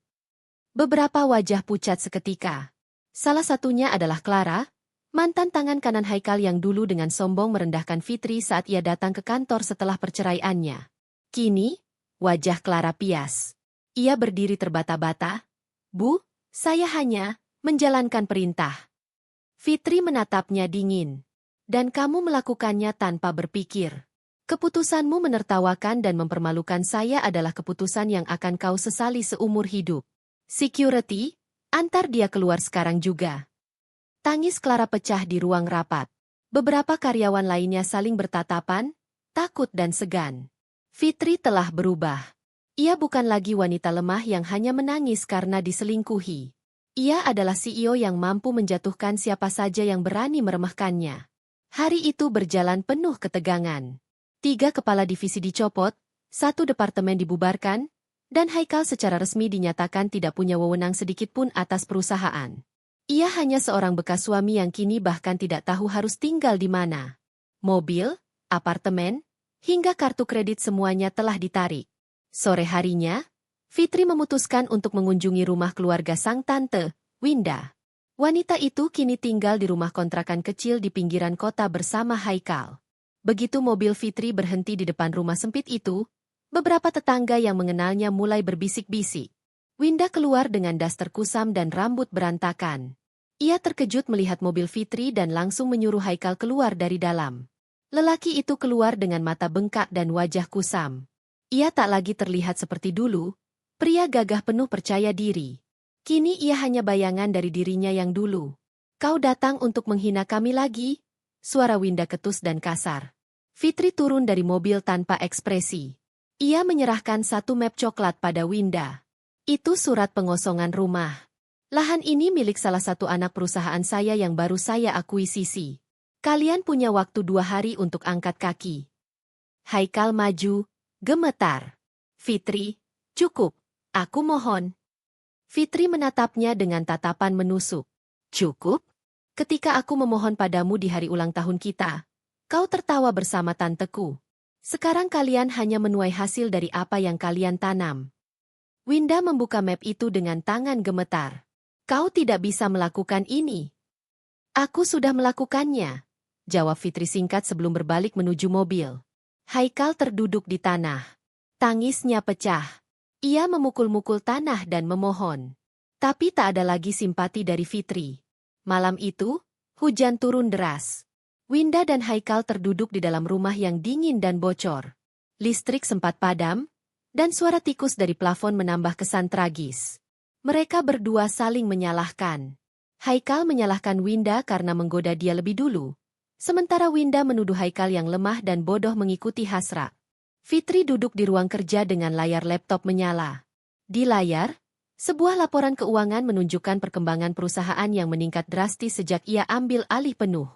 Beberapa wajah pucat seketika. Salah satunya adalah Clara, mantan tangan kanan Haikal yang dulu dengan sombong merendahkan Fitri saat ia datang ke kantor setelah perceraiannya. Kini, wajah Clara pias. Ia berdiri terbata-bata. Bu, saya hanya menjalankan perintah. Fitri menatapnya dingin. Dan kamu melakukannya tanpa berpikir. Keputusanmu menertawakan dan mempermalukan saya adalah keputusan yang akan kau sesali seumur hidup. Security, antar dia keluar sekarang juga. Tangis Clara pecah di ruang rapat. Beberapa karyawan lainnya saling bertatapan, takut dan segan. Fitri telah berubah. Ia bukan lagi wanita lemah yang hanya menangis karena diselingkuhi. Ia adalah CEO yang mampu menjatuhkan siapa saja yang berani meremehkannya. Hari itu berjalan penuh ketegangan. 3 kepala divisi dicopot, 1 departemen dibubarkan, dan Haikal secara resmi dinyatakan tidak punya wewenang sedikitpun atas perusahaan. Ia hanya seorang bekas suami yang kini bahkan tidak tahu harus tinggal di mana. Mobil, apartemen, hingga kartu kredit semuanya telah ditarik. Sore harinya, Fitri memutuskan untuk mengunjungi rumah keluarga sang tante, Winda. Wanita itu kini tinggal di rumah kontrakan kecil di pinggiran kota bersama Haikal. Begitu mobil Fitri berhenti di depan rumah sempit itu, beberapa tetangga yang mengenalnya mulai berbisik-bisik. Winda keluar dengan daster kusam dan rambut berantakan. Ia terkejut melihat mobil Fitri dan langsung menyuruh Haikal keluar dari dalam. Lelaki itu keluar dengan mata bengkak dan wajah kusam. Ia tak lagi terlihat seperti dulu, pria gagah penuh percaya diri. Kini ia hanya bayangan dari dirinya yang dulu. Kau datang untuk menghina kami lagi? Suara Winda ketus dan kasar. Fitri turun dari mobil tanpa ekspresi. Ia menyerahkan 1 map coklat pada Winda. Itu surat pengosongan rumah. Lahan ini milik salah satu anak perusahaan saya yang baru saya akuisisi. Kalian punya waktu 2 hari untuk angkat kaki. Haikal maju, gemetar. Fitri, cukup. Aku mohon. Fitri menatapnya dengan tatapan menusuk. Cukup? Ketika aku memohon padamu di hari ulang tahun kita, kau tertawa bersama tanteku. Sekarang kalian hanya menuai hasil dari apa yang kalian tanam. Winda membuka map itu dengan tangan gemetar. Kau tidak bisa melakukan ini. Aku sudah melakukannya, jawab Fitri singkat sebelum berbalik menuju mobil. Haikal terduduk di tanah. Tangisnya pecah. Ia memukul-mukul tanah dan memohon. Tapi tak ada lagi simpati dari Fitri. Malam itu, hujan turun deras. Winda dan Haikal terduduk di dalam rumah yang dingin dan bocor. Listrik sempat padam, dan suara tikus dari plafon menambah kesan tragis. Mereka berdua saling menyalahkan. Haikal menyalahkan Winda karena menggoda dia lebih dulu. Sementara Winda menuduh Haikal yang lemah dan bodoh mengikuti hasrat. Fitri duduk di ruang kerja dengan layar laptop menyala. Di layar, sebuah laporan keuangan menunjukkan perkembangan perusahaan yang meningkat drastis sejak ia ambil alih penuh.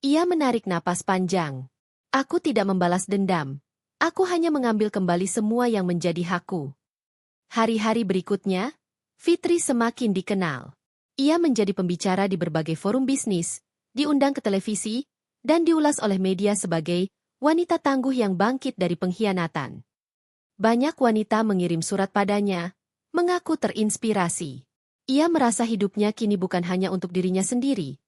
Ia menarik napas panjang. Aku tidak membalas dendam. Aku hanya mengambil kembali semua yang menjadi hakku. Hari-hari berikutnya, Fitri semakin dikenal. Ia menjadi pembicara di berbagai forum bisnis, diundang ke televisi, dan diulas oleh media sebagai wanita tangguh yang bangkit dari pengkhianatan. Banyak wanita mengirim surat padanya, mengaku terinspirasi. Ia merasa hidupnya kini bukan hanya untuk dirinya sendiri,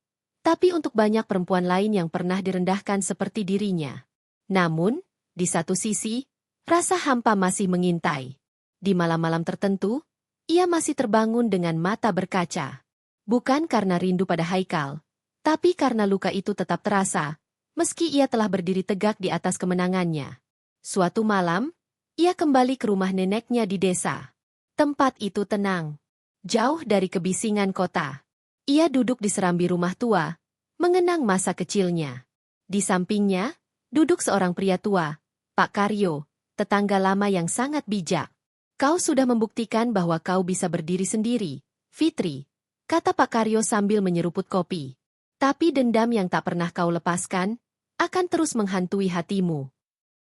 tapi untuk banyak perempuan lain yang pernah direndahkan seperti dirinya. Namun, di satu sisi, rasa hampa masih mengintai. Di malam-malam tertentu, ia masih terbangun dengan mata berkaca. Bukan karena rindu pada Haikal, tapi karena luka itu tetap terasa, meski ia telah berdiri tegak di atas kemenangannya. Suatu malam, ia kembali ke rumah neneknya di desa. Tempat itu tenang, jauh dari kebisingan kota. Ia duduk di serambi rumah tua, mengenang masa kecilnya. Di sampingnya, duduk seorang pria tua, Pak Karyo, tetangga lama yang sangat bijak. Kau sudah membuktikan bahwa kau bisa berdiri sendiri, Fitri, kata Pak Karyo sambil menyeruput kopi. Tapi dendam yang tak pernah kau lepaskan, akan terus menghantui hatimu.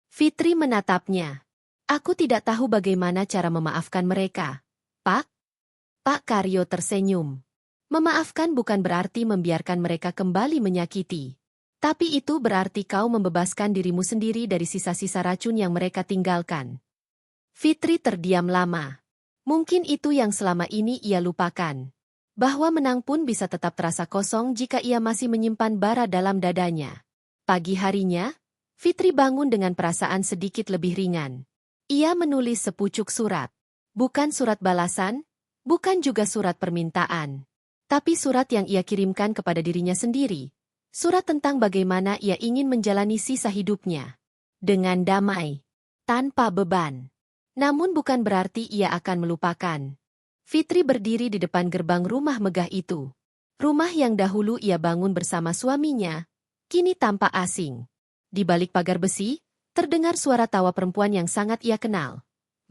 Fitri menatapnya. Aku tidak tahu bagaimana cara memaafkan mereka, Pak. Pak Karyo tersenyum. Memaafkan bukan berarti membiarkan mereka kembali menyakiti. Tapi itu berarti kau membebaskan dirimu sendiri dari sisa-sisa racun yang mereka tinggalkan. Fitri terdiam lama. Mungkin itu yang selama ini ia lupakan. Bahwa menang pun bisa tetap terasa kosong jika ia masih menyimpan bara dalam dadanya. Pagi harinya, Fitri bangun dengan perasaan sedikit lebih ringan. Ia menulis sepucuk surat. Bukan surat balasan, bukan juga surat permintaan. Tapi surat yang ia kirimkan kepada dirinya sendiri. Surat tentang bagaimana ia ingin menjalani sisa hidupnya. Dengan damai. Tanpa beban. Namun bukan berarti ia akan melupakan. Fitri berdiri di depan gerbang rumah megah itu. Rumah yang dahulu ia bangun bersama suaminya, kini tampak asing. Di balik pagar besi, terdengar suara tawa perempuan yang sangat ia kenal.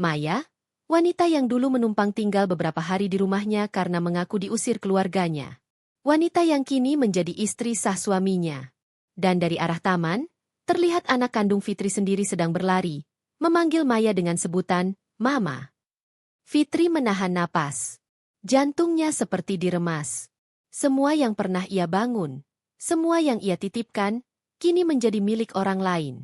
Maya, wanita yang dulu menumpang tinggal beberapa hari di rumahnya karena mengaku diusir keluarganya. Wanita yang kini menjadi istri sah suaminya. Dan dari arah taman, terlihat anak kandung Fitri sendiri sedang berlari, memanggil Maya dengan sebutan, Mama. Fitri menahan napas. Jantungnya seperti diremas. Semua yang pernah ia bangun, semua yang ia titipkan, kini menjadi milik orang lain.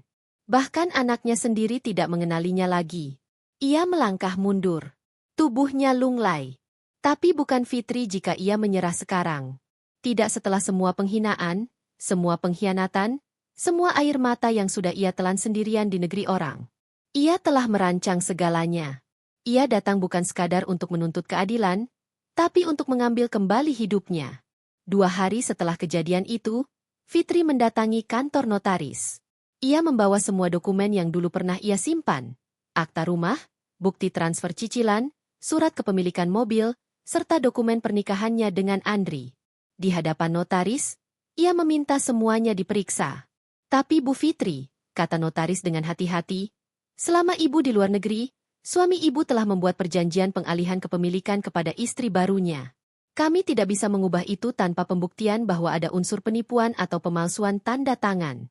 Bahkan anaknya sendiri tidak mengenalinya lagi. Ia melangkah mundur. Tubuhnya lunglai. Tapi bukan Fitri jika ia menyerah sekarang. Tidak setelah semua penghinaan, semua pengkhianatan, semua air mata yang sudah ia telan sendirian di negeri orang. Ia telah merancang segalanya. Ia datang bukan sekadar untuk menuntut keadilan, tapi untuk mengambil kembali hidupnya. 2 hari setelah kejadian itu, Fitri mendatangi kantor notaris. Ia membawa semua dokumen yang dulu pernah ia simpan. Akta rumah, bukti transfer cicilan, surat kepemilikan mobil, serta dokumen pernikahannya dengan Andri. Di hadapan notaris, ia meminta semuanya diperiksa. Tapi Bu Fitri, kata notaris dengan hati-hati, selama ibu di luar negeri, suami ibu telah membuat perjanjian pengalihan kepemilikan kepada istri barunya. Kami tidak bisa mengubah itu tanpa pembuktian bahwa ada unsur penipuan atau pemalsuan tanda tangan.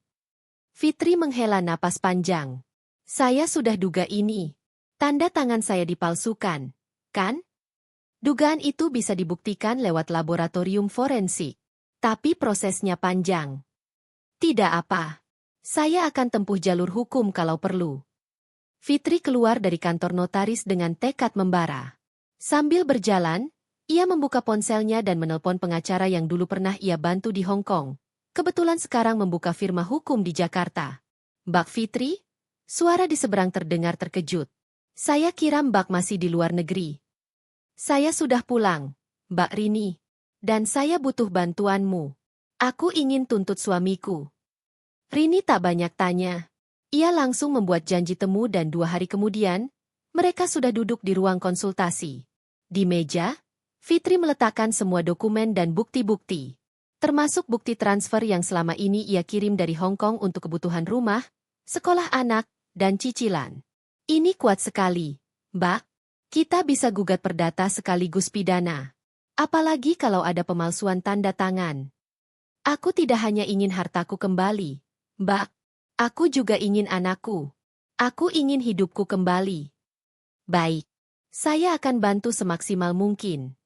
Fitri menghela napas panjang. Saya sudah duga ini. Tanda tangan saya dipalsukan, kan? Dugaan itu bisa dibuktikan lewat laboratorium forensik. Tapi prosesnya panjang. Tidak apa. Saya akan tempuh jalur hukum kalau perlu. Fitri keluar dari kantor notaris dengan tekad membara. Sambil berjalan, ia membuka ponselnya dan menelpon pengacara yang dulu pernah ia bantu di Hong Kong. Kebetulan sekarang membuka firma hukum di Jakarta. Mbak Fitri? Suara di seberang terdengar terkejut. Saya kira Mbak masih di luar negeri. Saya sudah pulang, Mbak Rini. Dan saya butuh bantuanmu. Aku ingin tuntut suamiku. Rini tak banyak tanya. Ia langsung membuat janji temu dan 2 hari kemudian, mereka sudah duduk di ruang konsultasi. Di meja, Fitri meletakkan semua dokumen dan bukti-bukti. Termasuk bukti transfer yang selama ini ia kirim dari Hong Kong untuk kebutuhan rumah, sekolah anak, dan cicilan. Ini kuat sekali, Mbak. Kita bisa gugat perdata sekaligus pidana. Apalagi kalau ada pemalsuan tanda tangan. Aku tidak hanya ingin hartaku kembali, Mbak. Aku juga ingin anakku. Aku ingin hidupku kembali. Baik. Saya akan bantu semaksimal mungkin.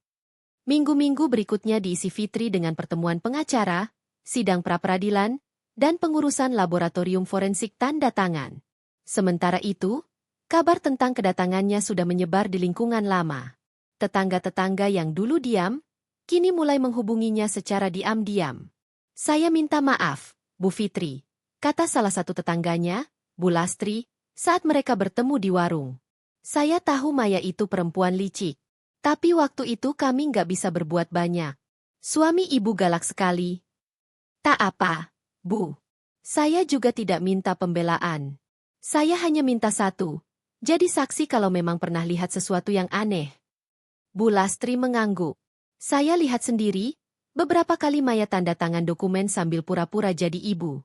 Minggu-minggu berikutnya diisi Fitri dengan pertemuan pengacara, sidang pra-peradilan, dan pengurusan laboratorium forensik tanda tangan. Sementara itu, kabar tentang kedatangannya sudah menyebar di lingkungan lama. Tetangga-tetangga yang dulu diam, kini mulai menghubunginya secara diam-diam. Saya minta maaf, Bu Fitri, kata salah satu tetangganya, Bu Lastri, saat mereka bertemu di warung. Saya tahu Maya itu perempuan licik. Tapi waktu itu kami nggak bisa berbuat banyak. Suami ibu galak sekali. Tak apa, Bu. Saya juga tidak minta pembelaan. Saya hanya minta satu. Jadi saksi kalau memang pernah lihat sesuatu yang aneh. Bu Lastri mengangguk. Saya lihat sendiri, beberapa kali Maya tanda tangan dokumen sambil pura-pura jadi ibu.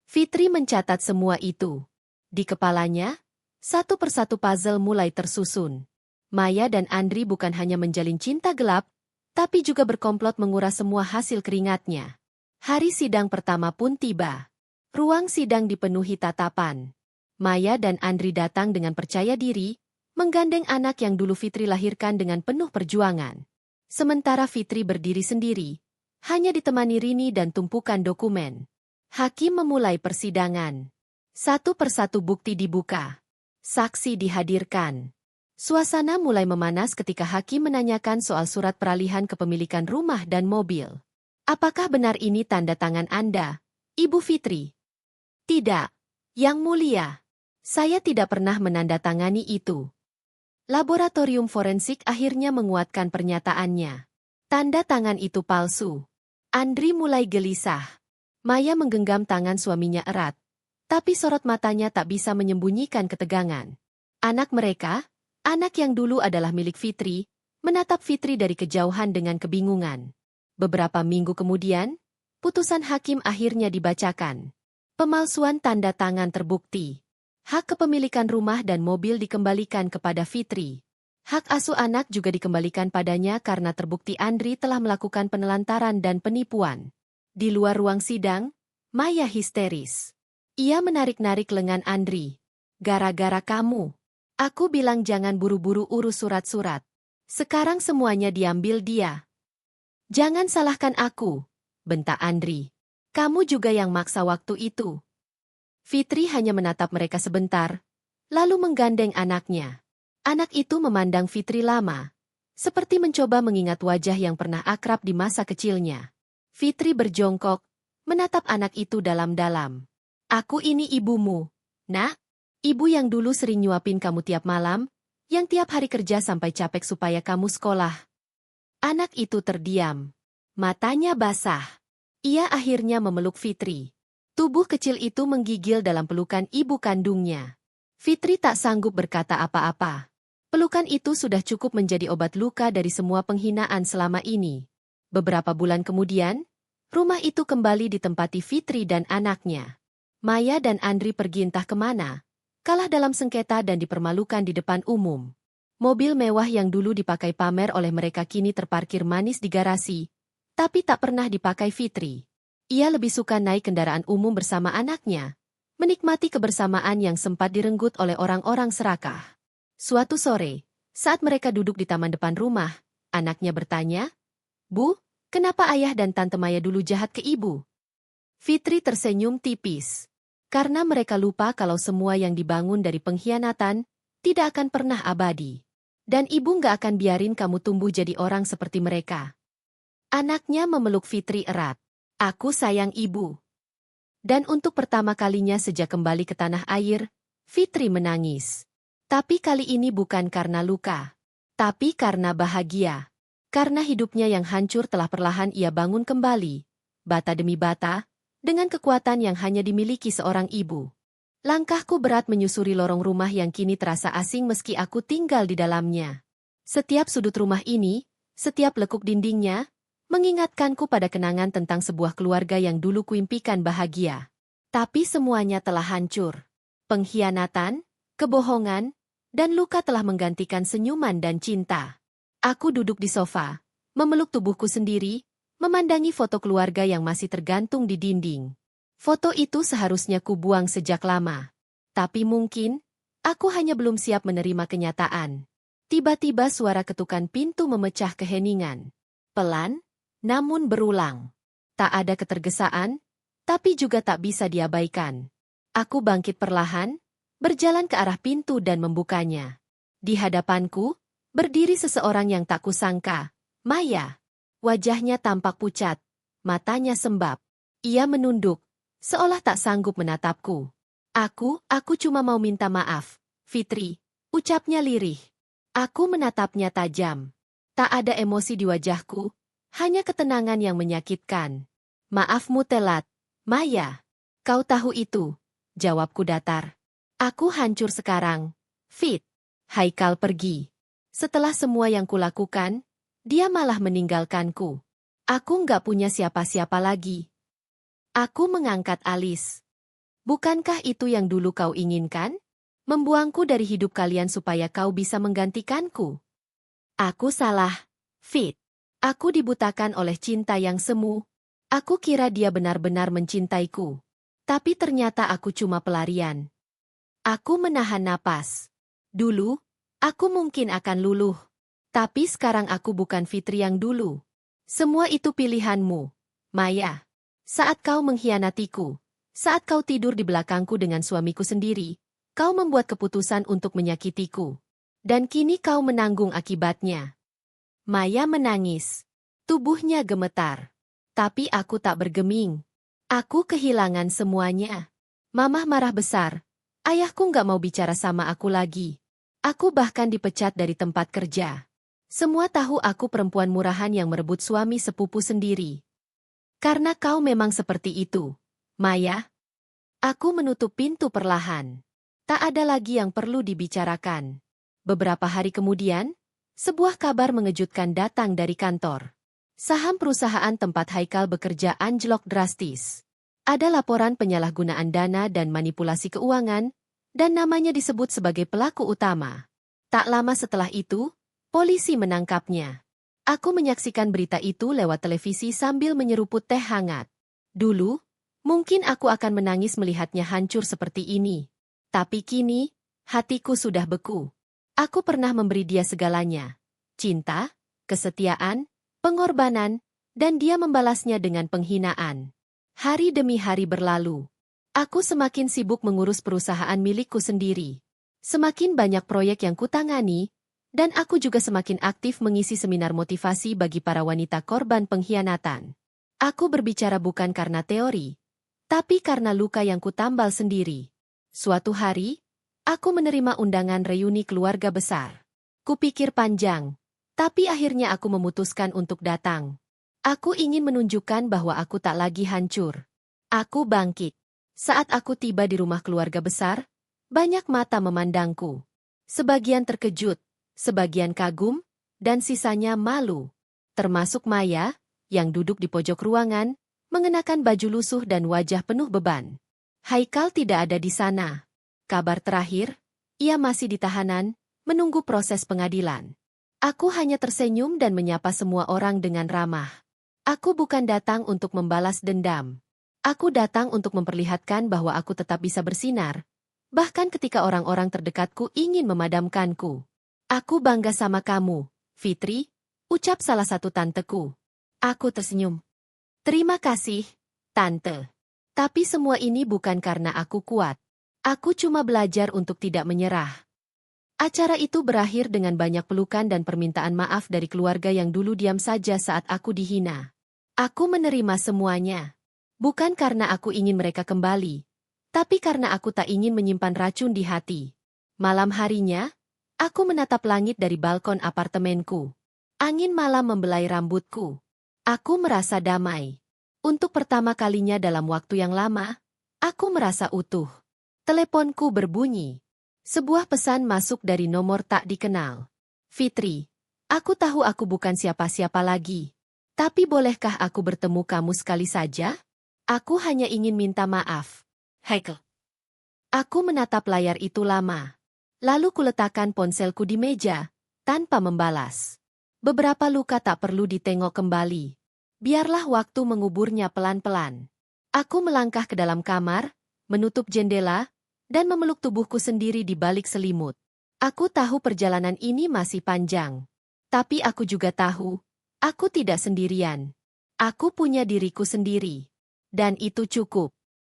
Fitri mencatat semua itu. Di kepalanya, satu persatu puzzle mulai tersusun. Maya dan Andri bukan hanya menjalin cinta gelap, tapi juga berkomplot menguras semua hasil keringatnya. Hari sidang pertama pun tiba. Ruang sidang dipenuhi tatapan. Maya dan Andri datang dengan percaya diri, menggandeng anak yang dulu Fitri lahirkan dengan penuh perjuangan. Sementara Fitri berdiri sendiri, hanya ditemani Rini dan tumpukan dokumen. Hakim memulai persidangan. Satu persatu bukti dibuka. Saksi dihadirkan. Suasana mulai memanas ketika hakim menanyakan soal surat peralihan kepemilikan rumah dan mobil. Apakah benar ini tanda tangan Anda, Ibu Fitri? Tidak, Yang Mulia. Saya tidak pernah menandatangani itu. Laboratorium forensik akhirnya menguatkan pernyataannya. Tanda tangan itu palsu. Andri mulai gelisah. Maya menggenggam tangan suaminya erat. Tapi sorot matanya tak bisa menyembunyikan ketegangan. Anak mereka, anak yang dulu adalah milik Fitri, menatap Fitri dari kejauhan dengan kebingungan. Beberapa minggu kemudian, putusan hakim akhirnya dibacakan. Pemalsuan tanda tangan terbukti. Hak kepemilikan rumah dan mobil dikembalikan kepada Fitri. Hak asuh anak juga dikembalikan padanya karena terbukti Andri telah melakukan penelantaran dan penipuan. Di luar ruang sidang, Maya histeris. Ia menarik-narik lengan Andri. Gara-gara kamu. Aku bilang jangan buru-buru urus surat-surat. Sekarang semuanya diambil dia. Jangan salahkan aku, bentak Andri. Kamu juga yang maksa waktu itu. Fitri hanya menatap mereka sebentar, lalu menggandeng anaknya. Anak itu memandang Fitri lama, seperti mencoba mengingat wajah yang pernah akrab di masa kecilnya. Fitri berjongkok, menatap anak itu dalam-dalam. Aku ini ibumu, nak. Ibu yang dulu sering nyuapin kamu tiap malam, yang tiap hari kerja sampai capek supaya kamu sekolah. Anak itu terdiam. Matanya basah. Ia akhirnya memeluk Fitri. Tubuh kecil itu menggigil dalam pelukan ibu kandungnya. Fitri tak sanggup berkata apa-apa. Pelukan itu sudah cukup menjadi obat luka dari semua penghinaan selama ini. Beberapa bulan kemudian, rumah itu kembali ditempati Fitri dan anaknya. Maya dan Andri pergi entah kemana, kalah dalam sengketa dan dipermalukan di depan umum. Mobil mewah yang dulu dipakai pamer oleh mereka kini terparkir manis di garasi, tapi tak pernah dipakai Fitri. Ia lebih suka naik kendaraan umum bersama anaknya, menikmati kebersamaan yang sempat direnggut oleh orang-orang serakah. Suatu sore, saat mereka duduk di taman depan rumah, anaknya bertanya, "Bu, kenapa ayah dan tante Maya dulu jahat ke ibu?" Fitri tersenyum tipis. Karena mereka lupa kalau semua yang dibangun dari pengkhianatan tidak akan pernah abadi. Dan ibu nggak akan biarin kamu tumbuh jadi orang seperti mereka. Anaknya memeluk Fitri erat. Aku sayang ibu. Dan untuk pertama kalinya sejak kembali ke tanah air, Fitri menangis. Tapi kali ini bukan karena luka. Tapi karena bahagia. Karena hidupnya yang hancur telah perlahan ia bangun kembali. Bata demi bata, dengan kekuatan yang hanya dimiliki seorang ibu. Langkahku berat menyusuri lorong rumah yang kini terasa asing meski aku tinggal di dalamnya. Setiap sudut rumah ini, setiap lekuk dindingnya, mengingatkanku pada kenangan tentang sebuah keluarga yang dulu kuimpikan bahagia. Tapi semuanya telah hancur. Pengkhianatan, kebohongan, dan luka telah menggantikan senyuman dan cinta. Aku duduk di sofa, memeluk tubuhku sendiri, memandangi foto keluarga yang masih tergantung di dinding. Foto itu seharusnya kubuang sejak lama. Tapi mungkin, aku hanya belum siap menerima kenyataan. Tiba-tiba suara ketukan pintu memecah keheningan. Pelan, namun berulang. Tak ada ketergesaan, tapi juga tak bisa diabaikan. Aku bangkit perlahan, berjalan ke arah pintu dan membukanya. Di hadapanku, berdiri seseorang yang tak kusangka, Maya. Wajahnya tampak pucat, matanya sembab. Ia menunduk, seolah tak sanggup menatapku. Aku cuma mau minta maaf, Fitri, ucapnya lirih. Aku menatapnya tajam. Tak ada emosi di wajahku, hanya ketenangan yang menyakitkan. Maafmu telat, Maya. Kau tahu itu, jawabku datar. Aku hancur sekarang. Fit. Haikal pergi. Setelah semua yang kulakukan, dia malah meninggalkanku. Aku nggak punya siapa-siapa lagi. Aku mengangkat alis. Bukankah itu yang dulu kau inginkan? Membuangku dari hidup kalian supaya kau bisa menggantikanku. Aku salah, Fit. Aku dibutakan oleh cinta yang semu. Aku kira dia benar-benar mencintaiku. Tapi ternyata aku cuma pelarian. Aku menahan napas. Dulu, aku mungkin akan luluh. Tapi sekarang aku bukan Fitri yang dulu. Semua itu pilihanmu, Maya. Saat kau mengkhianatiku, saat kau tidur di belakangku dengan suamiku sendiri, kau membuat keputusan untuk menyakitiku. Dan kini kau menanggung akibatnya. Maya menangis. Tubuhnya gemetar. Tapi aku tak bergeming. Aku kehilangan semuanya. Mamah marah besar. Ayahku nggak mau bicara sama aku lagi. Aku bahkan dipecat dari tempat kerja. Semua tahu aku perempuan murahan yang merebut suami sepupu sendiri. Karena kau memang seperti itu, Maya. Aku menutup pintu perlahan. Tak ada lagi yang perlu dibicarakan. Beberapa hari kemudian, sebuah kabar mengejutkan datang dari kantor. Saham perusahaan tempat Haikal bekerja anjlok drastis. Ada laporan penyalahgunaan dana dan manipulasi keuangan, dan namanya disebut sebagai pelaku utama. Tak lama setelah itu, polisi menangkapnya. Aku menyaksikan berita itu lewat televisi sambil menyeruput teh hangat. Dulu, mungkin aku akan menangis melihatnya hancur seperti ini. Tapi kini, hatiku sudah beku. Aku pernah memberi dia segalanya. Cinta, kesetiaan, pengorbanan, dan dia membalasnya dengan penghinaan. Hari demi hari berlalu. Aku semakin sibuk mengurus perusahaan milikku sendiri. Semakin banyak proyek yang kutangani, dan aku juga semakin aktif mengisi seminar motivasi bagi para wanita korban pengkhianatan. Aku berbicara bukan karena teori, tapi karena luka yang kutambal sendiri. Suatu hari, aku menerima undangan reuni keluarga besar. Kupikir panjang. Tapi akhirnya aku memutuskan untuk datang. Aku ingin menunjukkan bahwa aku tak lagi hancur. Aku bangkit. Saat aku tiba di rumah keluarga besar, banyak mata memandangku. Sebagian terkejut, sebagian kagum, dan sisanya malu. Termasuk Maya, yang duduk di pojok ruangan, mengenakan baju lusuh dan wajah penuh beban. Haikal tidak ada di sana. Kabar terakhir, ia masih di tahanan, menunggu proses pengadilan. Aku hanya tersenyum dan menyapa semua orang dengan ramah. Aku bukan datang untuk membalas dendam. Aku datang untuk memperlihatkan bahwa aku tetap bisa bersinar, bahkan ketika orang-orang terdekatku ingin memadamkanku. Aku bangga sama kamu, Fitri, ucap salah satu tanteku. Aku tersenyum. Terima kasih, tante. Tapi semua ini bukan karena aku kuat. Aku cuma belajar untuk tidak menyerah. Acara itu berakhir dengan banyak pelukan dan permintaan maaf dari keluarga yang dulu diam saja saat aku dihina. Aku menerima semuanya. Bukan karena aku ingin mereka kembali, tapi karena aku tak ingin menyimpan racun di hati. Malam harinya, aku menatap langit dari balkon apartemenku. Angin malam membelai rambutku. Aku merasa damai. Untuk pertama kalinya dalam waktu yang lama, aku merasa utuh. Teleponku berbunyi. Sebuah pesan masuk dari nomor tak dikenal. Fitri, aku tahu aku bukan siapa-siapa lagi. Tapi bolehkah aku bertemu kamu sekali saja? Aku hanya ingin minta maaf. Haikal. Aku menatap layar itu lama. Lalu kuletakkan ponselku di meja, tanpa membalas. Beberapa luka tak perlu ditengok kembali. Biarlah waktu menguburnya pelan-pelan. Aku melangkah ke dalam kamar, menutup jendela, dan memeluk tubuhku sendiri di balik selimut. Aku tahu perjalanan ini masih panjang. Tapi aku juga tahu, aku tidak sendirian. Aku punya diriku sendiri. Dan itu cukup.